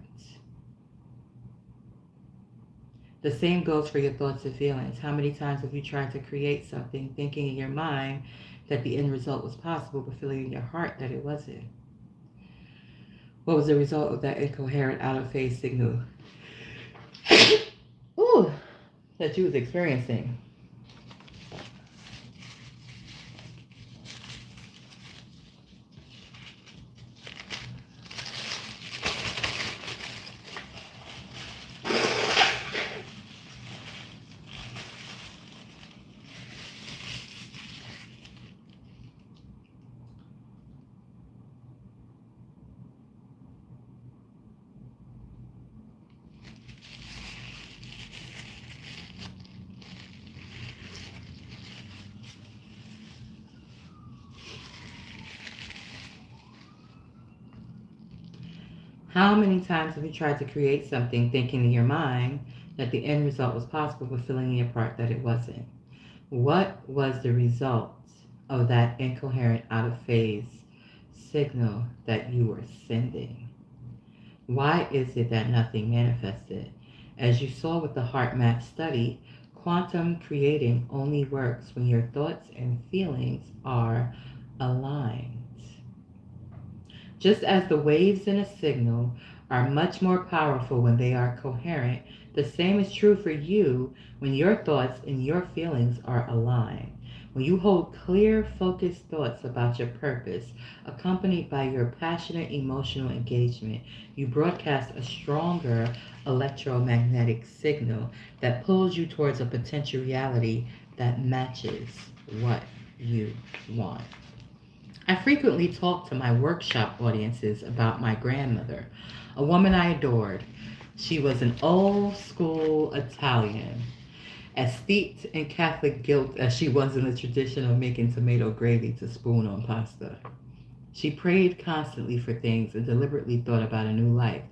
The same goes for your thoughts and feelings. How many times have you tried to create something thinking in your mind that the end result was possible, but feeling in your heart that it wasn't? What was the result of that incoherent, out of phase signal Ooh, that you was experiencing? How many times have you tried to create something thinking in your mind that the end result was possible, but feeling in your part that it wasn't? What was the result of that incoherent, out of phase signal that you were sending? Why is it that nothing manifested? As you saw with the heart map study, quantum creating only works when your thoughts and feelings are aligned. Just as the waves in a signal are much more powerful when they are coherent, the same is true for you when your thoughts and your feelings are aligned. When you hold clear, focused thoughts about your purpose, accompanied by your passionate emotional engagement, you broadcast a stronger electromagnetic signal that pulls you towards a potential reality that matches what you want. I frequently talk to my workshop audiences about my grandmother, a woman I adored. She was an old school Italian, as steeped in Catholic guilt as she was in the tradition of making tomato gravy to spoon on pasta. She prayed constantly for things and deliberately thought about a new life,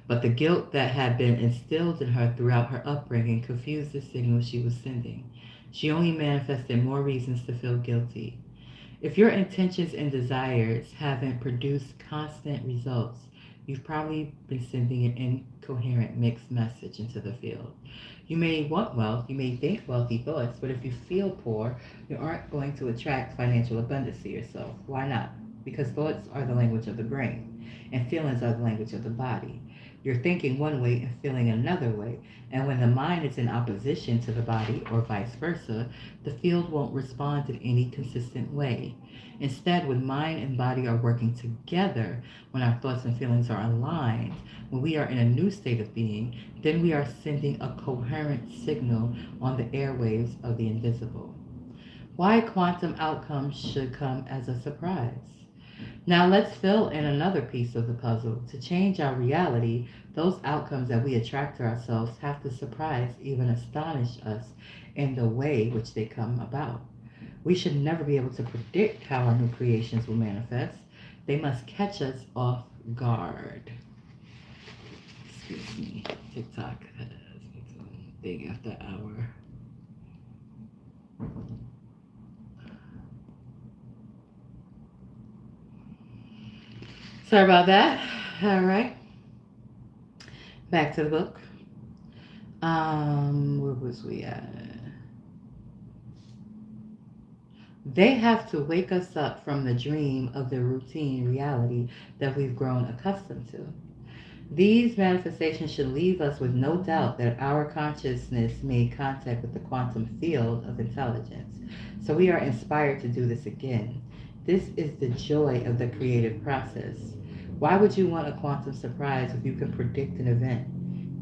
but the guilt that had been instilled in her throughout her upbringing confused the signal she was sending. She only manifested more reasons to feel guilty. If your intentions and desires haven't produced constant results, you've probably been sending an incoherent mixed message into the field. You may want wealth, you may think wealthy thoughts, but if you feel poor, you aren't going to attract financial abundance to yourself. Why not? Because thoughts are the language of the brain, and feelings are the language of the body. You're thinking one way and feeling another way, and when the mind is in opposition to the body, or vice versa, the field won't respond in any consistent way. Instead, when mind and body are working together, when our thoughts and feelings are aligned, when we are in a new state of being, then we are sending a coherent signal on the airwaves of the invisible. Why quantum outcomes should come as a surprise. Now let's fill in another piece of the puzzle. To change our reality, those outcomes that we attract to ourselves have to surprise, even astonish us in the way which they come about. We should never be able to predict how our new creations will manifest. They must catch us off guard. Excuse me, TikTok has a thing after hour. Sorry about that. All right, back to the book. Where was we at? They have to wake us up from the dream of the routine reality that we've grown accustomed to. These manifestations should leave us with no doubt that our consciousness made contact with the quantum field of intelligence. So we are inspired to do this again. This is the joy of the creative process. Why would you want a quantum surprise if you can predict an event?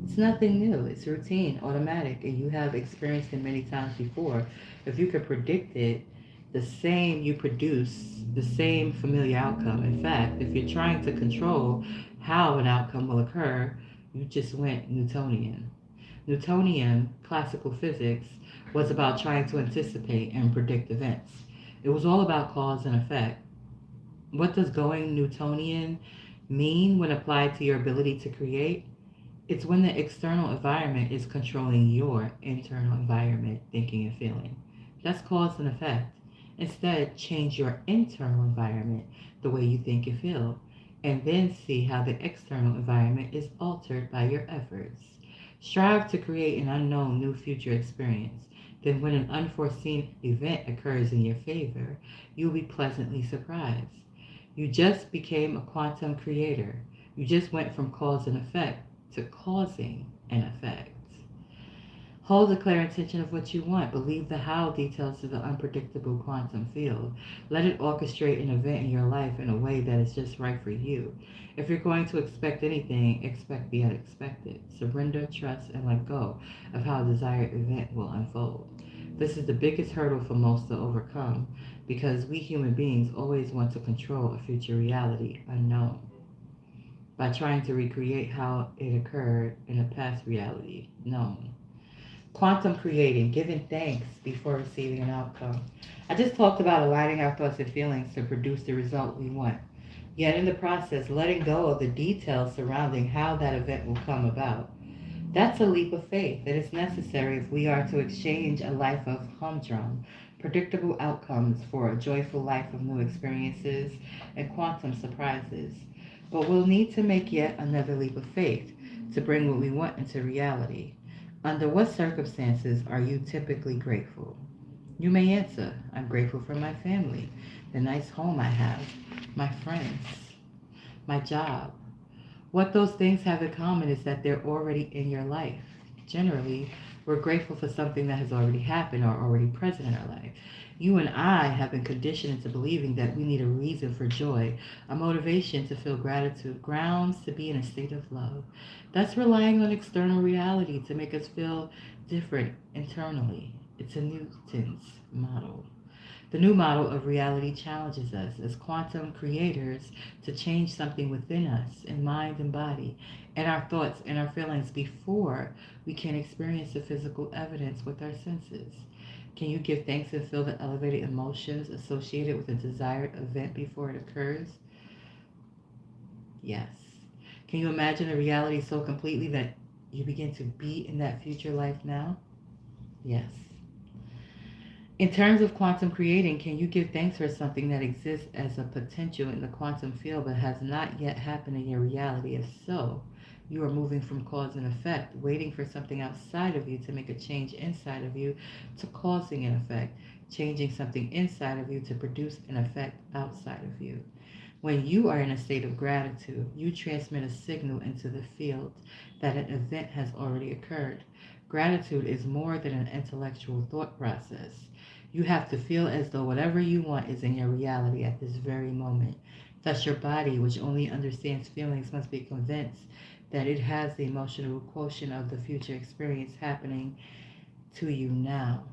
It's nothing new. It's routine, automatic, and you have experienced it many times before. If you could predict it, the same you produce the same familiar outcome. In fact, if you're trying to control how an outcome will occur, you just went Newtonian. Newtonian classical physics was about trying to anticipate and predict events. It was all about cause and effect. What does going Newtonian mean when applied to your ability to create? It's when the external environment is controlling your internal environment, thinking and feeling. That's cause and effect. Instead, change your internal environment, the way you think and feel, and then see how the external environment is altered by your efforts. Strive to create an unknown new future experience. Then, when an unforeseen event occurs in your favor, you'll be pleasantly surprised. You just became a quantum creator. You just went from cause and effect to causing an effect. Hold a clear intention of what you want, but leave the how details to the unpredictable quantum field. Let it orchestrate an event in your life in a way that is just right for you. If you're going to expect anything, expect the unexpected. Surrender, trust, and let go of how a desired event will unfold. This is the biggest hurdle for most to overcome because we human beings always want to control a future reality unknown by trying to recreate how it occurred in a past reality known. Quantum creating, giving thanks before receiving an outcome. I just talked about aligning our thoughts and feelings to produce the result we want. Yet in the process, letting go of the details surrounding how that event will come about. That's a leap of faith that is necessary if we are to exchange a life of humdrum, predictable outcomes for a joyful life of new experiences and quantum surprises. But we'll need to make yet another leap of faith to bring what we want into reality. Under what circumstances are you typically grateful? You may answer, I'm grateful for my family, the nice home I have, my friends, my job. What those things have in common is that they're already in your life. Generally, We're grateful for something that has already happened or already present in our life. You and I have been conditioned into believing that we need a reason for joy, a motivation to feel gratitude, grounds to be in a state of love. That's relying on external reality to make us feel different internally. It's a Newton's model. The new model of reality challenges us as quantum creators to change something within us in mind and body, and our thoughts and our feelings before we can experience the physical evidence with our senses. Can you give thanks and feel the elevated emotions associated with a desired event before it occurs? Yes. Can you imagine a reality so completely that you begin to be in that future life now? Yes. In terms of quantum creating, can you give thanks for something that exists as a potential in the quantum field but has not yet happened in your reality? If so, you are moving from cause and effect, waiting for something outside of you to make a change inside of you, to causing an effect, changing something inside of you to produce an effect outside of you. When you are in a state of gratitude, you transmit a signal into the field that an event has already occurred. Gratitude is more than an intellectual thought process. You have to feel as though whatever you want is in your reality at this very moment. Thus, your body, which only understands feelings, must be convinced that it has the emotional quotient of the future experience happening to you now.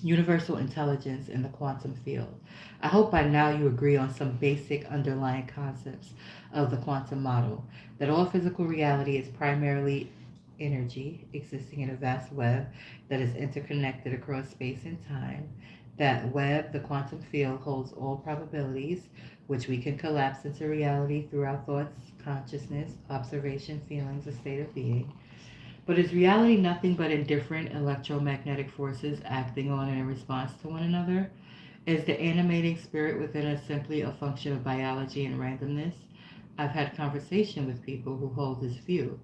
Universal intelligence in the quantum field. I hope by now you agree on some basic underlying concepts of the quantum model, that all physical reality is primarily energy existing in a vast web that is interconnected across space and time. That web, the quantum field, holds all probabilities, which we can collapse into reality through our thoughts, consciousness, observation, feelings, a state of being. But is reality nothing but indifferent electromagnetic forces acting on and in response to one another? Is the animating spirit within us simply a function of biology and randomness? I've had conversation with people who hold this view.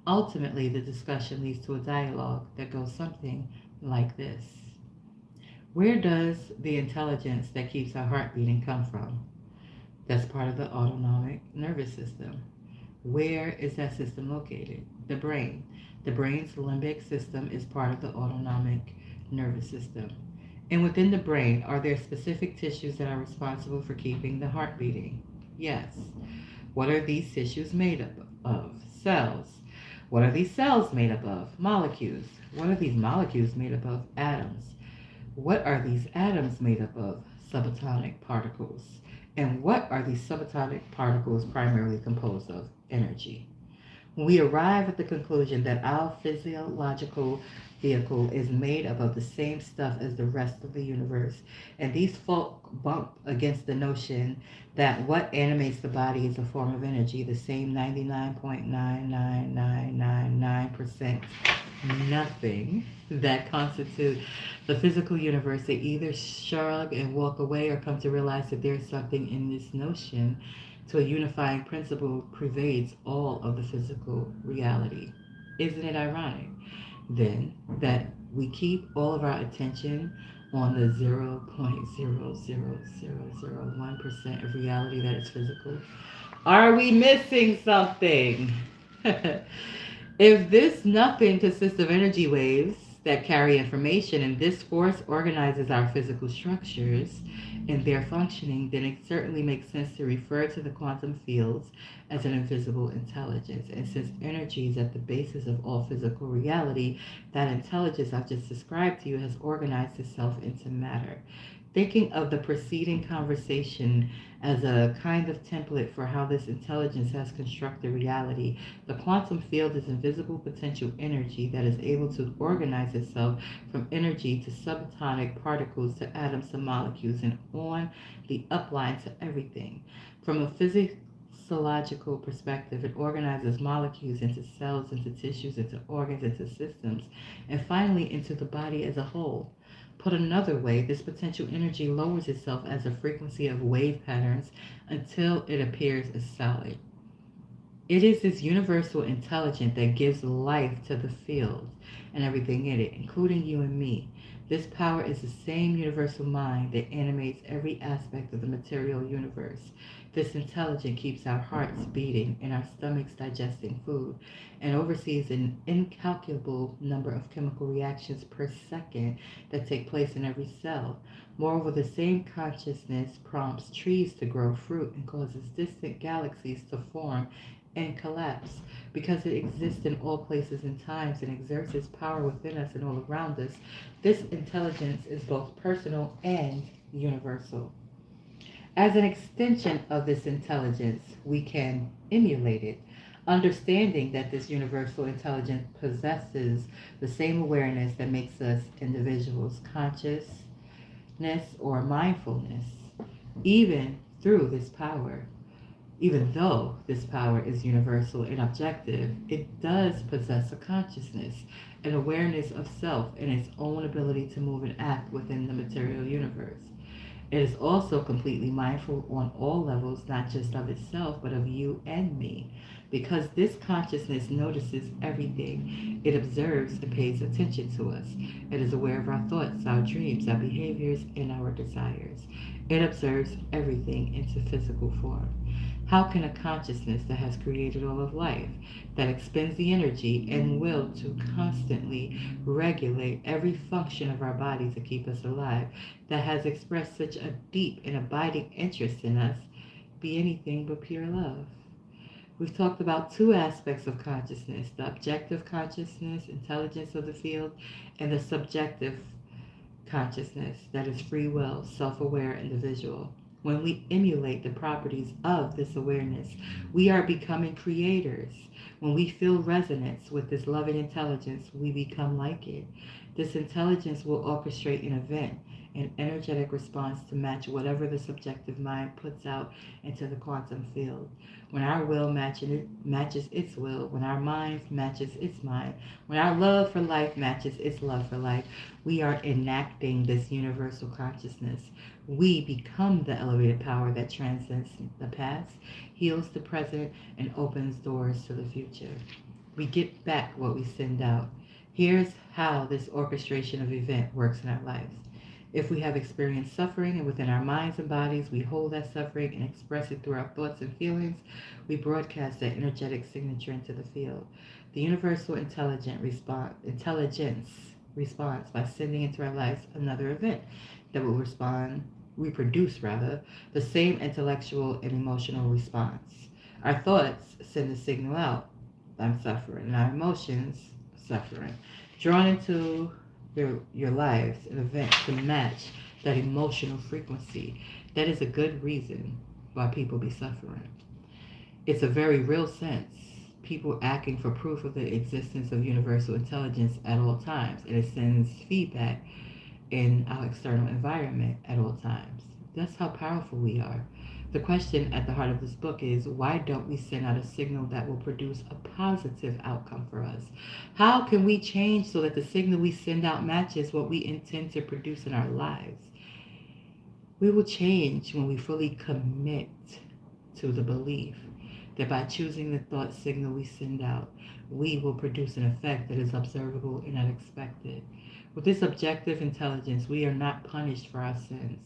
Ultimately, the discussion leads to a dialogue that goes something like this. Where does the intelligence that keeps our heart beating come from? That's part of the autonomic nervous system. Where is that system located? The brain. The brain's limbic system is part of the autonomic nervous system. And within the brain, are there specific tissues that are responsible for keeping the heart beating? Yes. What are these tissues made up of? Cells. What are these cells made up of? Molecules. What are these molecules made up of? Atoms. What are these atoms made up of? Subatomic particles. And what are these subatomic particles primarily composed of? Energy. When we arrive at the conclusion that our physiological vehicle is made up of the same stuff as the rest of the universe, and these folk bump against the notion that what animates the body is a form of energy, the same 99.99999% nothing that constitute the physical universe, they either shrug and walk away or come to realize that there's something in this notion to a unifying principle pervades all of the physical reality. Isn't it ironic, then, that we keep all of our attention on the 0.00001% of reality that is physical? Are we missing something? If this nothing consists of energy waves that carry information and this force organizes our physical structures and their functioning, then it certainly makes sense to refer to the quantum fields as an invisible intelligence. And since energy is at the basis of all physical reality, that intelligence I've just described to you has organized itself into matter. Thinking of the preceding conversation as a kind of template for how this intelligence has constructed reality, the quantum field is invisible potential energy that is able to organize itself from energy to subatomic particles to atoms to molecules and on the upline to everything. From a physiological perspective, it organizes molecules into cells, into tissues, into organs, into systems, and finally into the body as a whole. Put another way, this potential energy lowers itself as a frequency of wave patterns until it appears as solid. It is this universal intelligence that gives life to the field and everything in it, including you and me. This power is the same universal mind that animates every aspect of the material universe. This intelligence keeps our hearts beating and our stomachs digesting food and oversees an incalculable number of chemical reactions per second that take place in every cell. Moreover, the same consciousness prompts trees to grow fruit and causes distant galaxies to form and collapse. Because it exists in all places and times and exerts its power within us and all around us, this intelligence is both personal and universal. As an extension of this intelligence, we can emulate it, understanding that this universal intelligence possesses the same awareness that makes us individuals consciousness or mindfulness, even through this power. Even though this power is universal and objective, it does possess a consciousness, an awareness of self, and its own ability to move and act within the material universe. It is also completely mindful on all levels, not just of itself, but of you and me. Because this consciousness notices everything, it observes and pays attention to us. It is aware of our thoughts, our dreams, our behaviors, and our desires. It observes everything into physical form. How can a consciousness that has created all of life, that expends the energy and will to constantly regulate every function of our body to keep us alive, that has expressed such a deep and abiding interest in us, be anything but pure love? We've talked about two aspects of consciousness: the objective consciousness, intelligence of the field, and the subjective consciousness, that is free will, self aware individual. When we emulate the properties of this awareness, we are becoming creators. When we feel resonance with this loving intelligence, we become like it. This intelligence will orchestrate an event, an energetic response to match whatever the subjective mind puts out into the quantum field. When our will matches its will, when our mind matches its mind, when our love for life matches its love for life, we are enacting this universal consciousness. We become the elevated power that transcends the past, heals the present, and opens doors to the future. We get back what we send out. Here's how this orchestration of event works in our lives. If we have experienced suffering and within our minds and bodies we hold that suffering and express it through our thoughts and feelings, we broadcast that energetic signature into the field. The universal intelligence responds by sending into our lives another event that will reproduce the same intellectual and emotional response. Our thoughts send a signal out, I'm suffering, and our emotions, suffering, drawn into your lives, an event to match that emotional frequency. That is a good reason why people be suffering. It's a very real sense. People asking for proof of the existence of universal intelligence at all times, and it sends feedback in our external environment at all times. That's how powerful we are. The question at the heart of this book is, why don't we send out a signal that will produce a positive outcome for us? How can we change so that the signal we send out matches what we intend to produce in our lives? We will change when we fully commit to the belief that by choosing the thought signal we send out, we will produce an effect that is observable and unexpected. With this objective intelligence, we are not punished for our sins,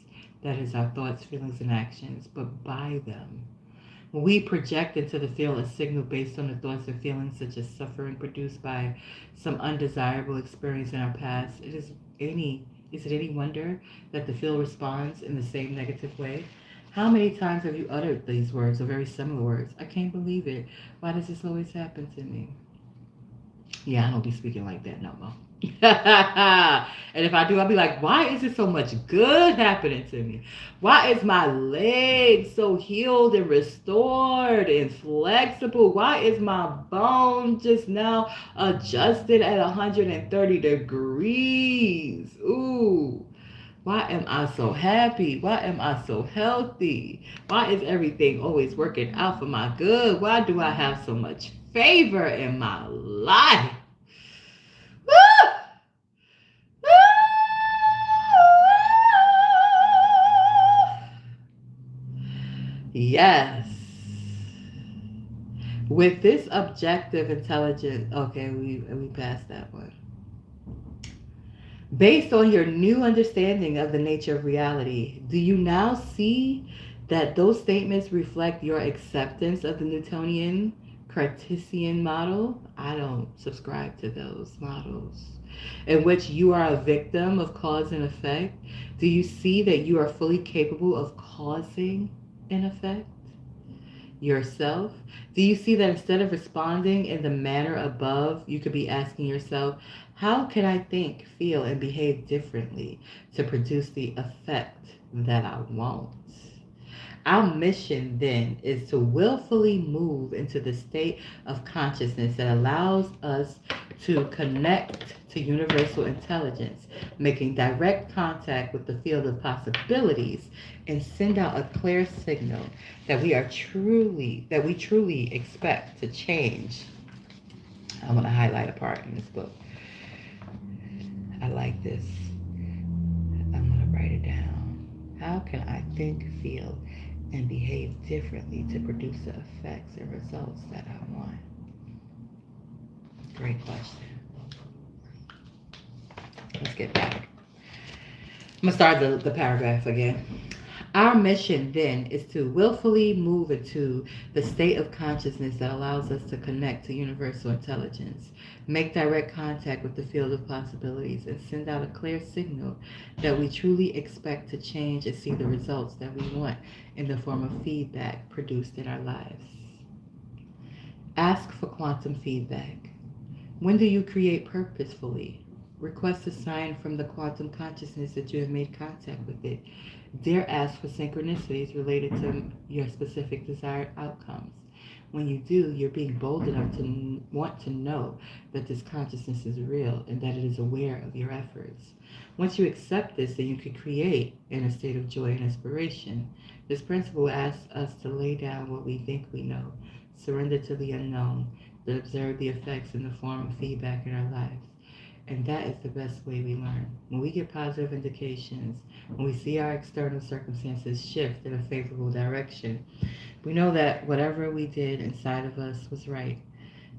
that is, our thoughts, feelings, and actions, but by them. When we project into the field a signal based on the thoughts and feelings such as suffering produced by some undesirable experience in our past, is it any wonder that the field responds in the same negative way? How many times have you uttered these words or very similar words? I can't believe it. Why does this always happen to me? Yeah, I don't be speaking like that no more. And if I do, I'll be like, why is it so much good happening to me? Why is my leg so healed and restored and flexible? Why is my bone just now adjusted at 130 degrees? Ooh. Why am I so happy? Why am I so healthy? Why is everything always working out for my good? Why do I have so much favor in my life? Yes. With this objective intelligence, okay, we passed that one. Based on your new understanding of the nature of reality, do you now see that those statements reflect your acceptance of the Newtonian Cartesian model? I don't subscribe to those models. In which you are a victim of cause and effect? Do you see that you are fully capable of causing an effect yourself? Do you see that instead of responding in the manner above, you could be asking yourself, how can I think, feel, and behave differently to produce the effect that I want? Our mission then is to willfully move into the state of consciousness that allows us to connect to universal intelligence, making direct contact with the field of possibilities, and send out a clear signal that we truly expect to change. I want to highlight a part in this book. I like this. I'm going to write it down. How can I think, feel, and behave differently to produce the effects and results that I want? Great question. Let's get back. I'm going to start the paragraph again. Our mission then is to willfully move into the state of consciousness that allows us to connect to universal intelligence, make direct contact with the field of possibilities, and send out a clear signal that we truly expect to change and see the results that we want in the form of feedback produced in our lives. Ask for quantum feedback. When do you create purposefully? Request a sign from the quantum consciousness that you have made contact with it. Dare ask for synchronicities related to your specific desired outcomes. When you do, you're being bold enough to want to know that this consciousness is real and that it is aware of your efforts. Once you accept this, then you can create in a state of joy and inspiration. This principle asks us to lay down what we think we know, surrender to the unknown, then observe the effects in the form of feedback in our lives. And that is the best way we learn. When we get positive indications, when we see our external circumstances shift in a favorable direction, we know that whatever we did inside of us was right.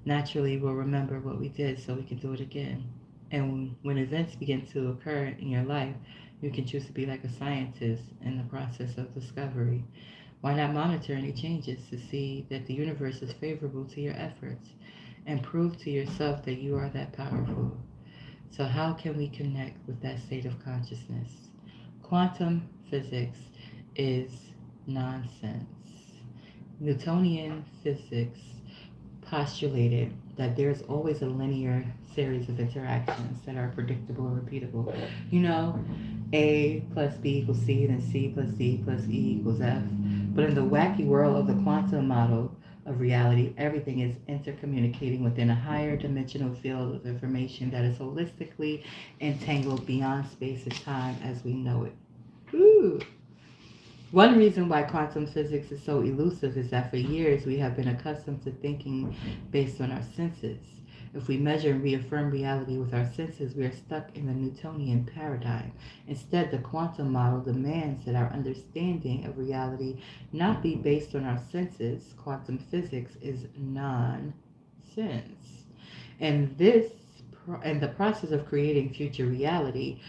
Naturally, we'll remember what we did so we can do it again. And when events begin to occur in your life, you can choose to be like a scientist in the process of discovery. Why not monitor any changes to see that the universe is favorable to your efforts and prove to yourself that you are that powerful? So how can we connect with that state of consciousness? Quantum physics is nonsense. Newtonian physics postulated that there's always a linear series of interactions that are predictable and repeatable. You know, A plus B equals C, then C plus D plus E equals F. But in the wacky world of the quantum model of reality, everything is intercommunicating within a higher dimensional field of information that is holistically entangled beyond space and time as we know it. Ooh. One reason why quantum physics is so elusive is that for years we have been accustomed to thinking based on our senses. If we measure and reaffirm reality with our senses, we are stuck in the Newtonian paradigm. Instead, the quantum model demands that our understanding of reality not be based on our senses. Quantum physics is nonsense. And the process of creating future reality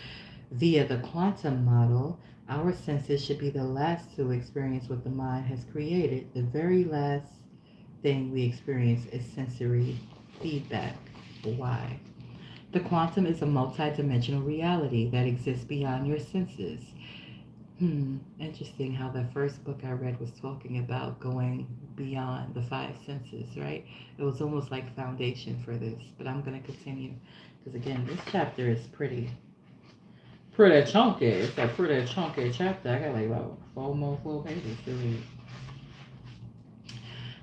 via the quantum model, our senses should be the last to experience what the mind has created. The very last thing we experience is sensory feedback. Why? The quantum is a multidimensional reality that exists beyond your senses. Interesting how the first book I read was talking about going beyond the five senses, right? It was almost like foundation for this, but I'm going to continue because again, this chapter is pretty chunky. It's a pretty chunky chapter. I got like about 4 more full pages to read.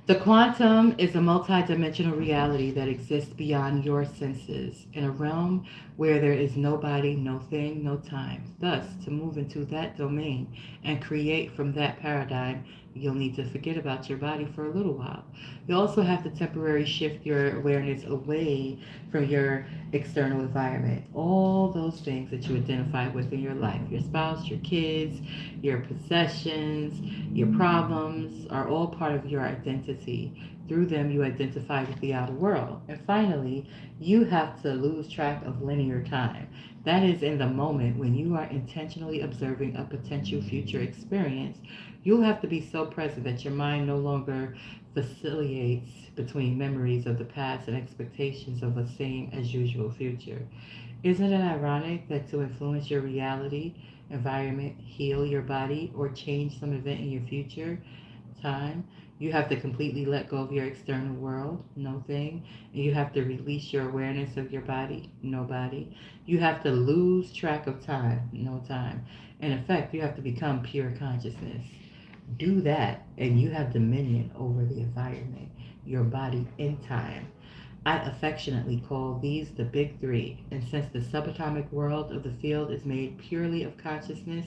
The quantum is a multidimensional reality that exists beyond your senses, in a realm where there is no body, no thing, no time. Thus, to move into that domain and create from that paradigm, you'll need to forget about your body for a little while. You also have to temporarily shift your awareness away from your external environment. All those things that you identify with in your life, your spouse, your kids, your possessions, your problems, are all part of your identity. Through them, you identify with the outer world. And finally, you have to lose track of linear time. That is, in the moment when you are intentionally observing a potential future experience, you'll have to be so present that your mind no longer vacillates between memories of the past and expectations of a same as usual future. Isn't it ironic that to influence your reality, environment, heal your body, or change some event in your future, time, you have to completely let go of your external world, no thing, and you have to release your awareness of your body, no body. You have to lose track of time, no time. In effect, you have to become pure consciousness. Do that, and you have dominion over the environment, your body, and time. I affectionately call these the big three, and since the subatomic world of the field is made purely of consciousness,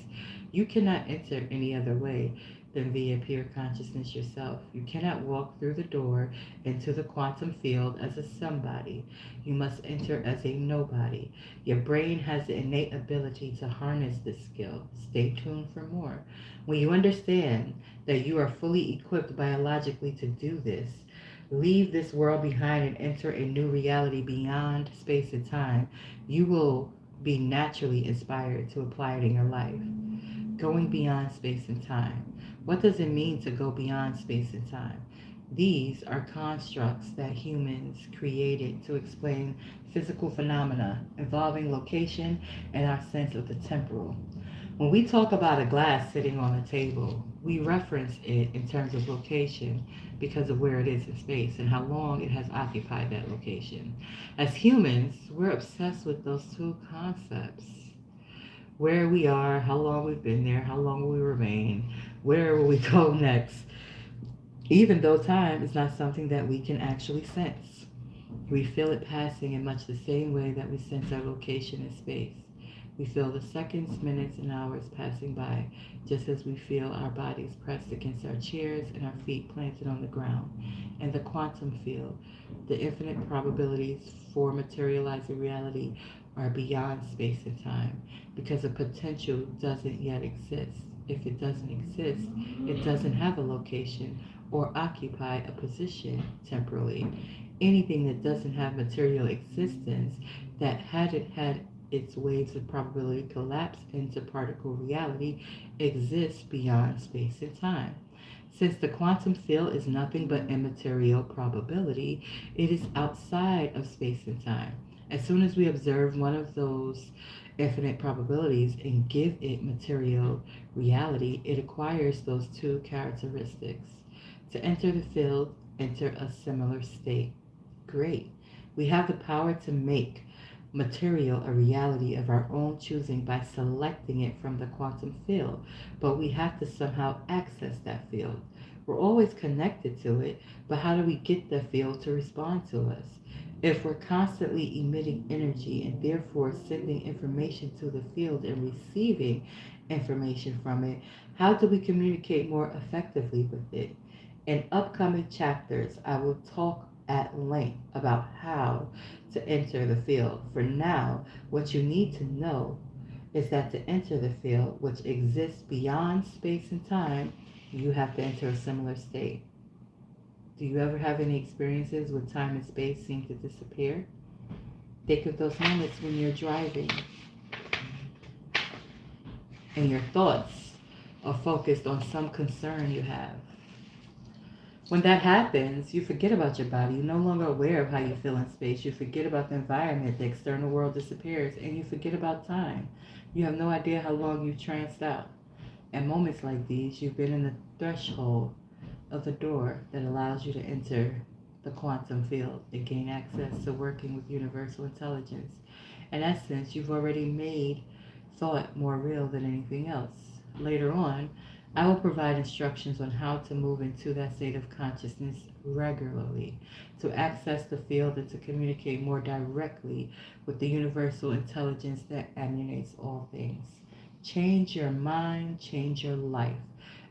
you cannot enter any other way than via pure consciousness yourself. You cannot walk through the door into the quantum field as a somebody. You must enter as a nobody. Your brain has the innate ability to harness this skill. Stay tuned for more. When you understand that you are fully equipped biologically to do this, leave this world behind and enter a new reality beyond space and time, you will be naturally inspired to apply it in your life. Going beyond space and time. What does it mean to go beyond space and time? These are constructs that humans created to explain physical phenomena involving location and our sense of the temporal. When we talk about a glass sitting on a table, we reference it in terms of location because of where it is in space and how long it has occupied that location. As humans, we're obsessed with those two concepts: where we are, how long we've been there, how long we remain, where will we go next, even though time is not something that we can actually sense. We feel it passing in much the same way that we sense our location in space. We feel the seconds, minutes, and hours passing by, just as we feel our bodies pressed against our chairs and our feet planted on the ground. And the quantum field, the infinite probabilities for materializing reality, are beyond space and time, because a potential doesn't yet exist. If it doesn't exist, it doesn't have a location or occupy a position temporally. Anything that doesn't have material existence, that hadn't had its waves of probability collapse into particle reality, exists beyond space and time. Since the quantum field is nothing but immaterial probability, it is outside of space and time. As soon as we observe one of those infinite probabilities and give it material reality, it acquires those two characteristics. To enter the field, enter a similar state. Great. We have the power to make material a reality of our own choosing by selecting it from the quantum field, but we have to somehow access that field. We're always connected to it, but how do we get the field to respond to us? If we're constantly emitting energy and therefore sending information to the field and receiving information from it, how do we communicate more effectively with it? In upcoming chapters, I will talk at length about how to enter the field. For now, what you need to know is that to enter the field, which exists beyond space and time, you have to enter a similar state. Do you ever have any experiences when time and space seem to disappear? Think of those moments when you're driving and your thoughts are focused on some concern you have. When that happens, you forget about your body. You're no longer aware of how you feel in space. You forget about the environment. The external world disappears, and you forget about time. You have no idea how long you've tranced out. At moments like these, you've been in the threshold of the door that allows you to enter the quantum field and gain access to working with universal intelligence. In essence, you've already made thought more real than anything else. Later on, I will provide instructions on how to move into that state of consciousness regularly, to access the field and to communicate more directly with the universal intelligence that emanates all things. Change your mind, change your life.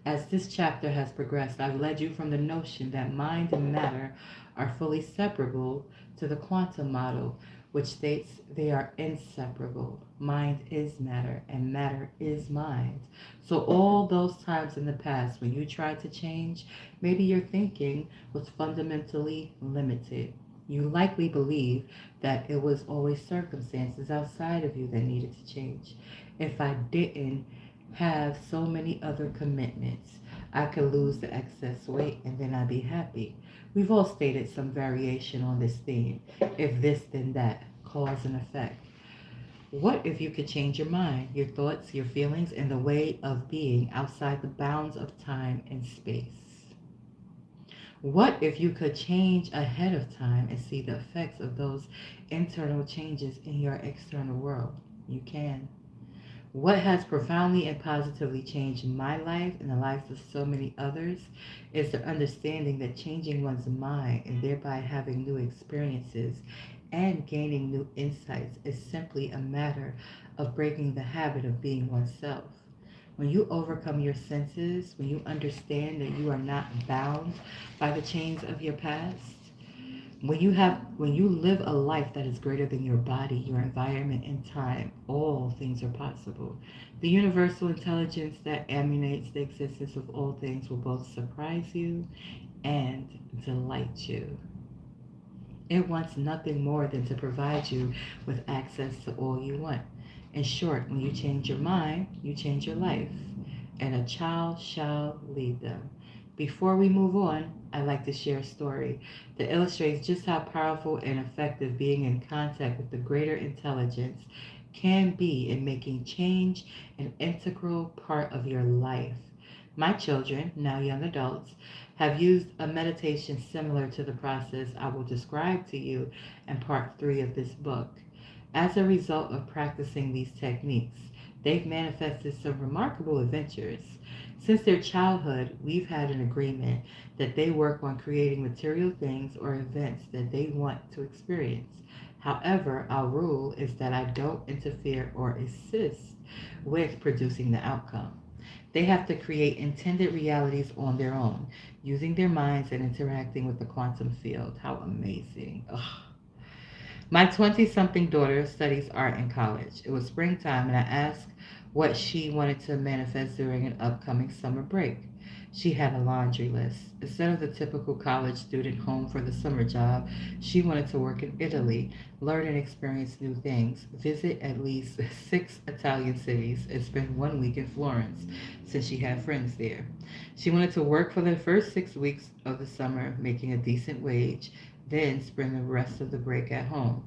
As this chapter has progressed, I've led you from the notion that mind and matter are fully separable to the quantum model, which states they are inseparable. Mind is matter, and matter is mind. So, all those times in the past when you tried to change, maybe your thinking was fundamentally limited. You likely believe that it was always circumstances outside of you that needed to change. If I didn't have so many other commitments, I could lose the excess weight and then I'd be happy. We've all stated some variation on this theme. If this, then that, cause and effect. What if you could change your mind, your thoughts, your feelings, and the way of being outside the bounds of time and space? What if you could change ahead of time and see the effects of those internal changes in your external world? You can. What has profoundly and positively changed my life and the lives of so many others is the understanding that changing one's mind and thereby having new experiences and gaining new insights is simply a matter of breaking the habit of being oneself. When you overcome your senses, when you understand that you are not bound by the chains of your past, when you live a life that is greater than your body, your environment and time, all things are possible. The universal intelligence that emanates the existence of all things will both surprise you and delight you. It wants nothing more than to provide you with access to all you want. In short, when you change your mind, you change your life, and a child shall lead them. Before we move on, I'd like to share a story that illustrates just how powerful and effective being in contact with the greater intelligence can be in making change an integral part of your life. My children, now young adults, have used a meditation similar to the process I will describe to you in part 3 of this book. As a result of practicing these techniques, they've manifested some remarkable adventures. Since their childhood, we've had an agreement that they work on creating material things or events that they want to experience. However, our rule is that I don't interfere or assist with producing the outcome. They have to create intended realities on their own, using their minds and interacting with the quantum field. How amazing. Ugh. My 20 something daughter studies art in college. It was springtime, and I asked what she wanted to manifest during an upcoming summer break. She had a laundry list. Instead of the typical college student home for the summer job, she wanted to work in Italy, learn and experience new things, visit at least 6 Italian cities, and spend 1 week in Florence since she had friends there. She wanted to work for the first 6 weeks of the summer, making a decent wage, then spend the rest of the break at home.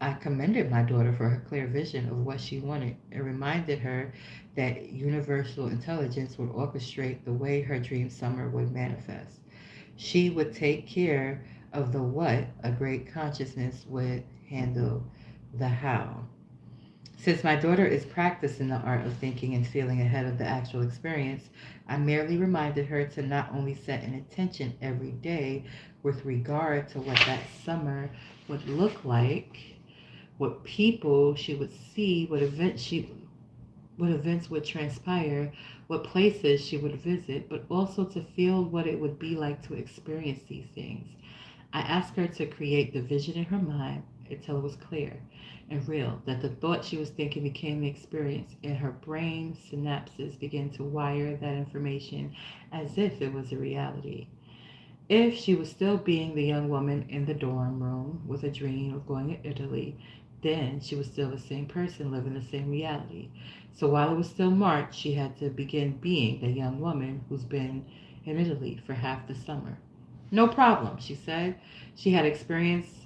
I commended my daughter for her clear vision of what she wanted and reminded her that universal intelligence would orchestrate the way her dream summer would manifest. She would take care of the what, a great consciousness would handle the how. Since my daughter is practicing the art of thinking and feeling ahead of the actual experience, I merely reminded her to not only set an intention every day with regard to what that summer would look like, what people she would see, what events would transpire, what places she would visit, but also to feel what it would be like to experience these things. I asked her to create the vision in her mind until it was clear and real, that the thought she was thinking became the experience, and her brain synapses began to wire that information as if it was a reality. If she was still being the young woman in the dorm room with a dream of going to Italy, then she was still the same person living the same reality. So while it was still March, she had to begin being the young woman who's been in Italy for half the summer. No problem, she said. She had experiences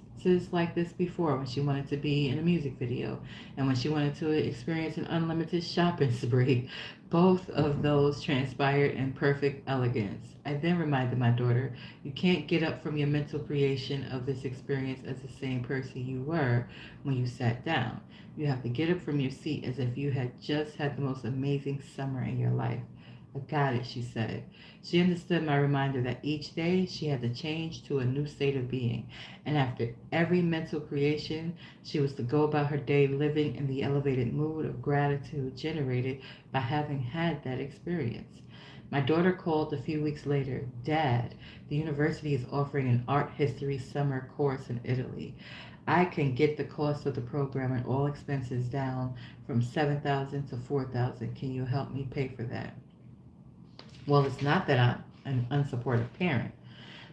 like this before when she wanted to be in a music video and when she wanted to experience an unlimited shopping spree. Both of those transpired in perfect elegance. I then reminded my daughter, you can't get up from your mental creation of this experience as the same person you were when you sat down. You have to get up from your seat as if you had just had the most amazing summer in your life. I got it, she said. She understood my reminder that each day she had to change to a new state of being, and after every mental creation, she was to go about her day living in the elevated mood of gratitude generated by having had that experience. My daughter called a few weeks later. Dad, the university is offering an art history summer course in Italy. I can get the cost of the program and all expenses down from 7,000 to 4,000. Can you help me pay for that? Well, it's not that I'm an unsupportive parent,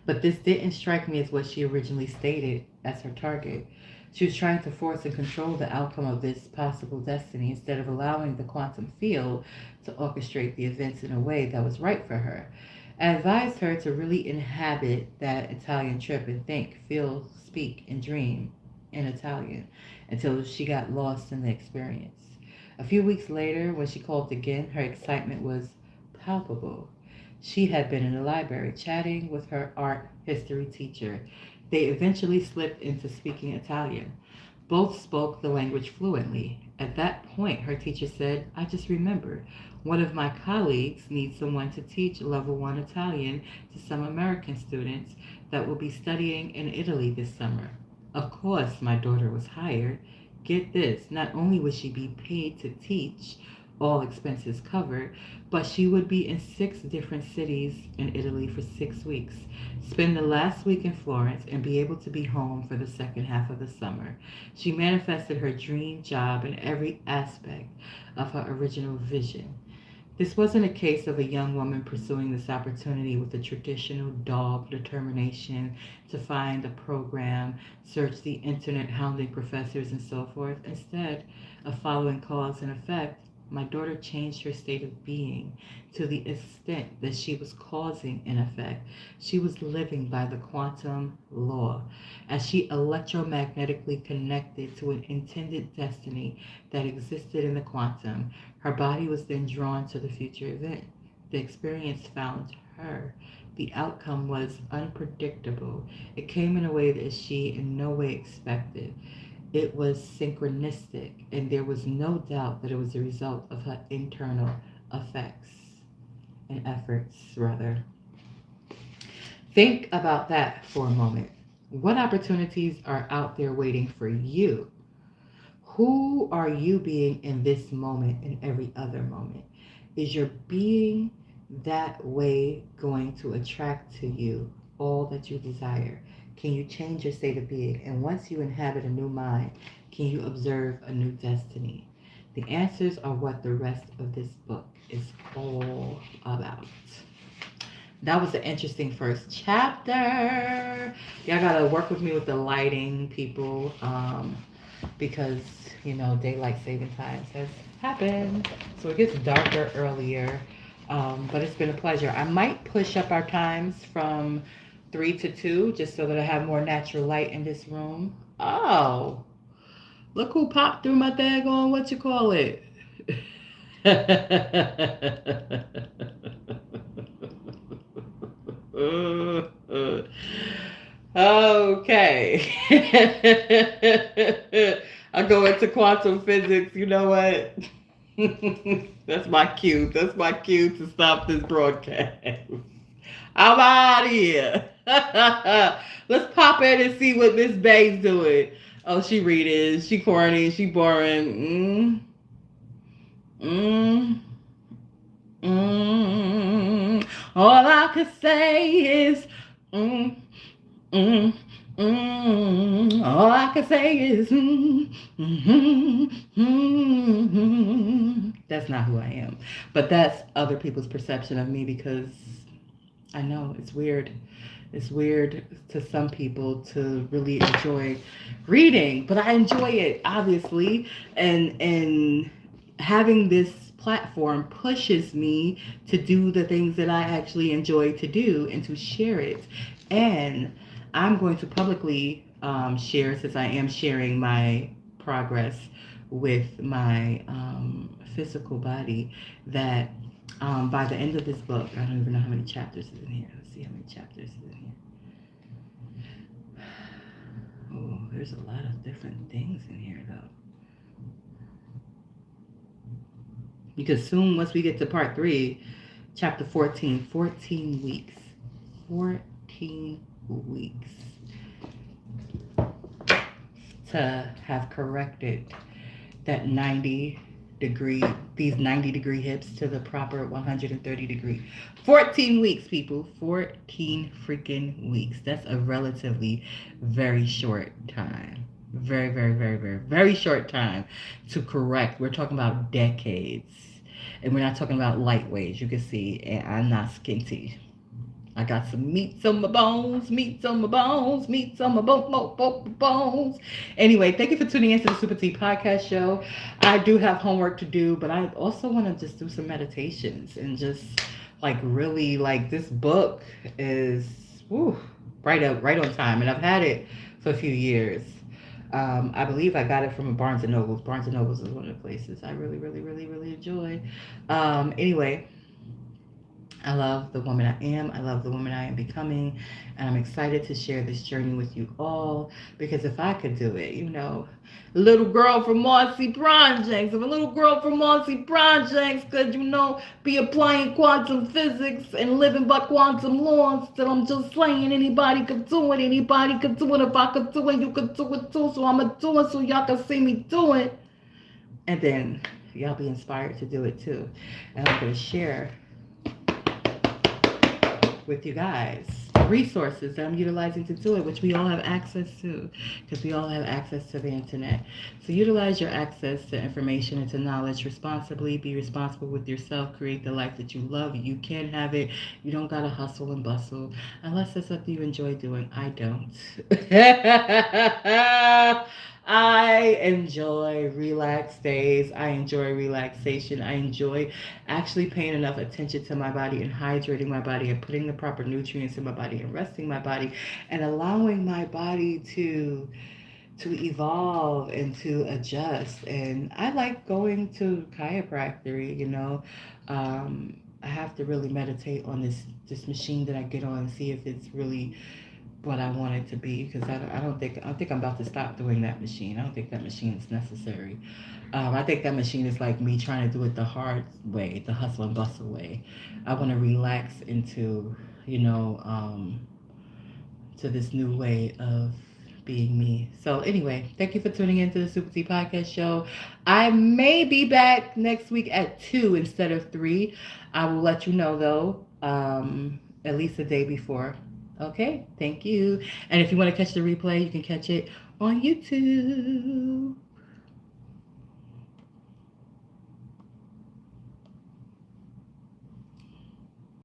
but this didn't strike me as what she originally stated as her target. She was trying to force and control the outcome of this possible destiny instead of allowing the quantum field to orchestrate the events in a way that was right for her. I advised her to really inhabit that Italian trip and think, feel, speak, and dream in Italian until she got lost in the experience. A few weeks later, when she called again, her excitement was palpable. She had been in the library chatting with her art history teacher. They eventually slipped into speaking Italian. Both spoke the language fluently. At that point, her teacher said, I just remembered. One of my colleagues needs someone to teach level 1 Italian to some American students that will be studying in Italy this summer. Of course, my daughter was hired. Get this, not only would she be paid to teach, all expenses covered, but she would be in 6 different cities in Italy for 6 weeks, spend the last week in Florence, and be able to be home for the second half of the summer. She manifested her dream job in every aspect of her original vision. This wasn't a case of a young woman pursuing this opportunity with a traditional dog determination to find a program, search the internet, hounding professors, and so forth. Instead of following cause and effect, my daughter changed her state of being to the extent that she was causing an effect. She was living by the quantum law as she electromagnetically connected to an intended destiny that existed in the quantum. Her body was then drawn to the future event. The experience found her. The outcome was unpredictable. It came in a way that she in no way expected. It was synchronistic, and there was no doubt that it was a result of her internal effects and efforts, rather. Think about that for a moment. What opportunities are out there waiting for you? Who are you being in this moment and every other moment? Is your being that way going to attract to you all that you desire? Can you change your state of being? And once you inhabit a new mind, can you observe a new destiny? The answers are what the rest of this book is all about. That was an interesting first chapter. Y'all gotta work with me with the lighting, people, because daylight saving times has happened, so it gets darker earlier. But it's been a pleasure. I might push up our times from 3 to 2, just so that I have more natural light in this room. Oh, look who popped through my daggone, what you call it? Okay. I go into quantum physics, you know what? That's my cue. That's my cue to stop this broadcast. I'm out of here. Let's pop in and see what Miss Bay's doing. Oh, she reading. She corny. She boring. All I could say is, all I can say is, That's not who I am. But that's other people's perception of me, because I know it's weird. It's weird to some people to really enjoy reading, but I enjoy it, obviously. And having this platform pushes me to do the things that I actually enjoy to do and to share it. And I'm going to publicly share, since I am sharing my progress with my physical body, that by the end of this book, I don't even know how many chapters is in here. Let's see how many chapters is in here. Oh, there's a lot of different things in here, though. Because soon, once we get to part 3, chapter 14, 14 weeks. 14 weeks to have corrected that these 90 degree hips to the proper 130 degree. 14 weeks, people. 14 freaking weeks. That's a relatively very short time. Very, very, very, very, very short time to correct. We're talking about decades. And we're not talking about lightweights. You can see, and I'm not skinty. I got some meats on my bones, meats on my bones, meats on my bones. Anyway, thank you for tuning into the Super Tea podcast show. I do have homework to do, but I also want to just do some meditations and just like really like this book is whew, right on time, and I've had it for a few years. I believe I got it from a Barnes and Nobles. Barnes and Nobles is one of the places I really, really, really, really enjoy. Anyway, I love the woman I am. I love the woman I am becoming. And I'm excited to share this journey with you all because if I could do it, little girl from Marcy Projects, if a little girl from Marcy Projects could, be applying quantum physics and living by quantum laws, that I'm just saying anybody could do it. Anybody could do it. If I could do it, you could do it too. So I'm going to do it so y'all can see me do it. And then y'all be inspired to do it too. And I'm going to share with you guys resources that I'm utilizing to do it, which we all have access to because we all have access to the internet. So utilize your access to information and to knowledge responsibly. Be responsible with yourself. Create the life that you love. You can have it. You don't gotta hustle and bustle unless it's something you enjoy doing. I don't. I enjoy relaxed days. I enjoy relaxation. I enjoy actually paying enough attention to my body and hydrating my body and putting the proper nutrients in my body and resting my body and allowing my body to evolve and to adjust. And I like going to chiropractor. I have to really meditate on this machine that I get on and see if it's really what I want it to be because I don't think I'm about to stop doing that machine. I don't think that machine is necessary. I think that machine is like me trying to do it the hard way, the hustle and bustle way. I want to relax into, to this new way of being me. So anyway, thank you for tuning into the Super T Podcast Show. I may be back next week at 2 instead of 3. I will let you know though, at least the day before. Okay, thank you. And if you want to catch the replay, you can catch it on YouTube.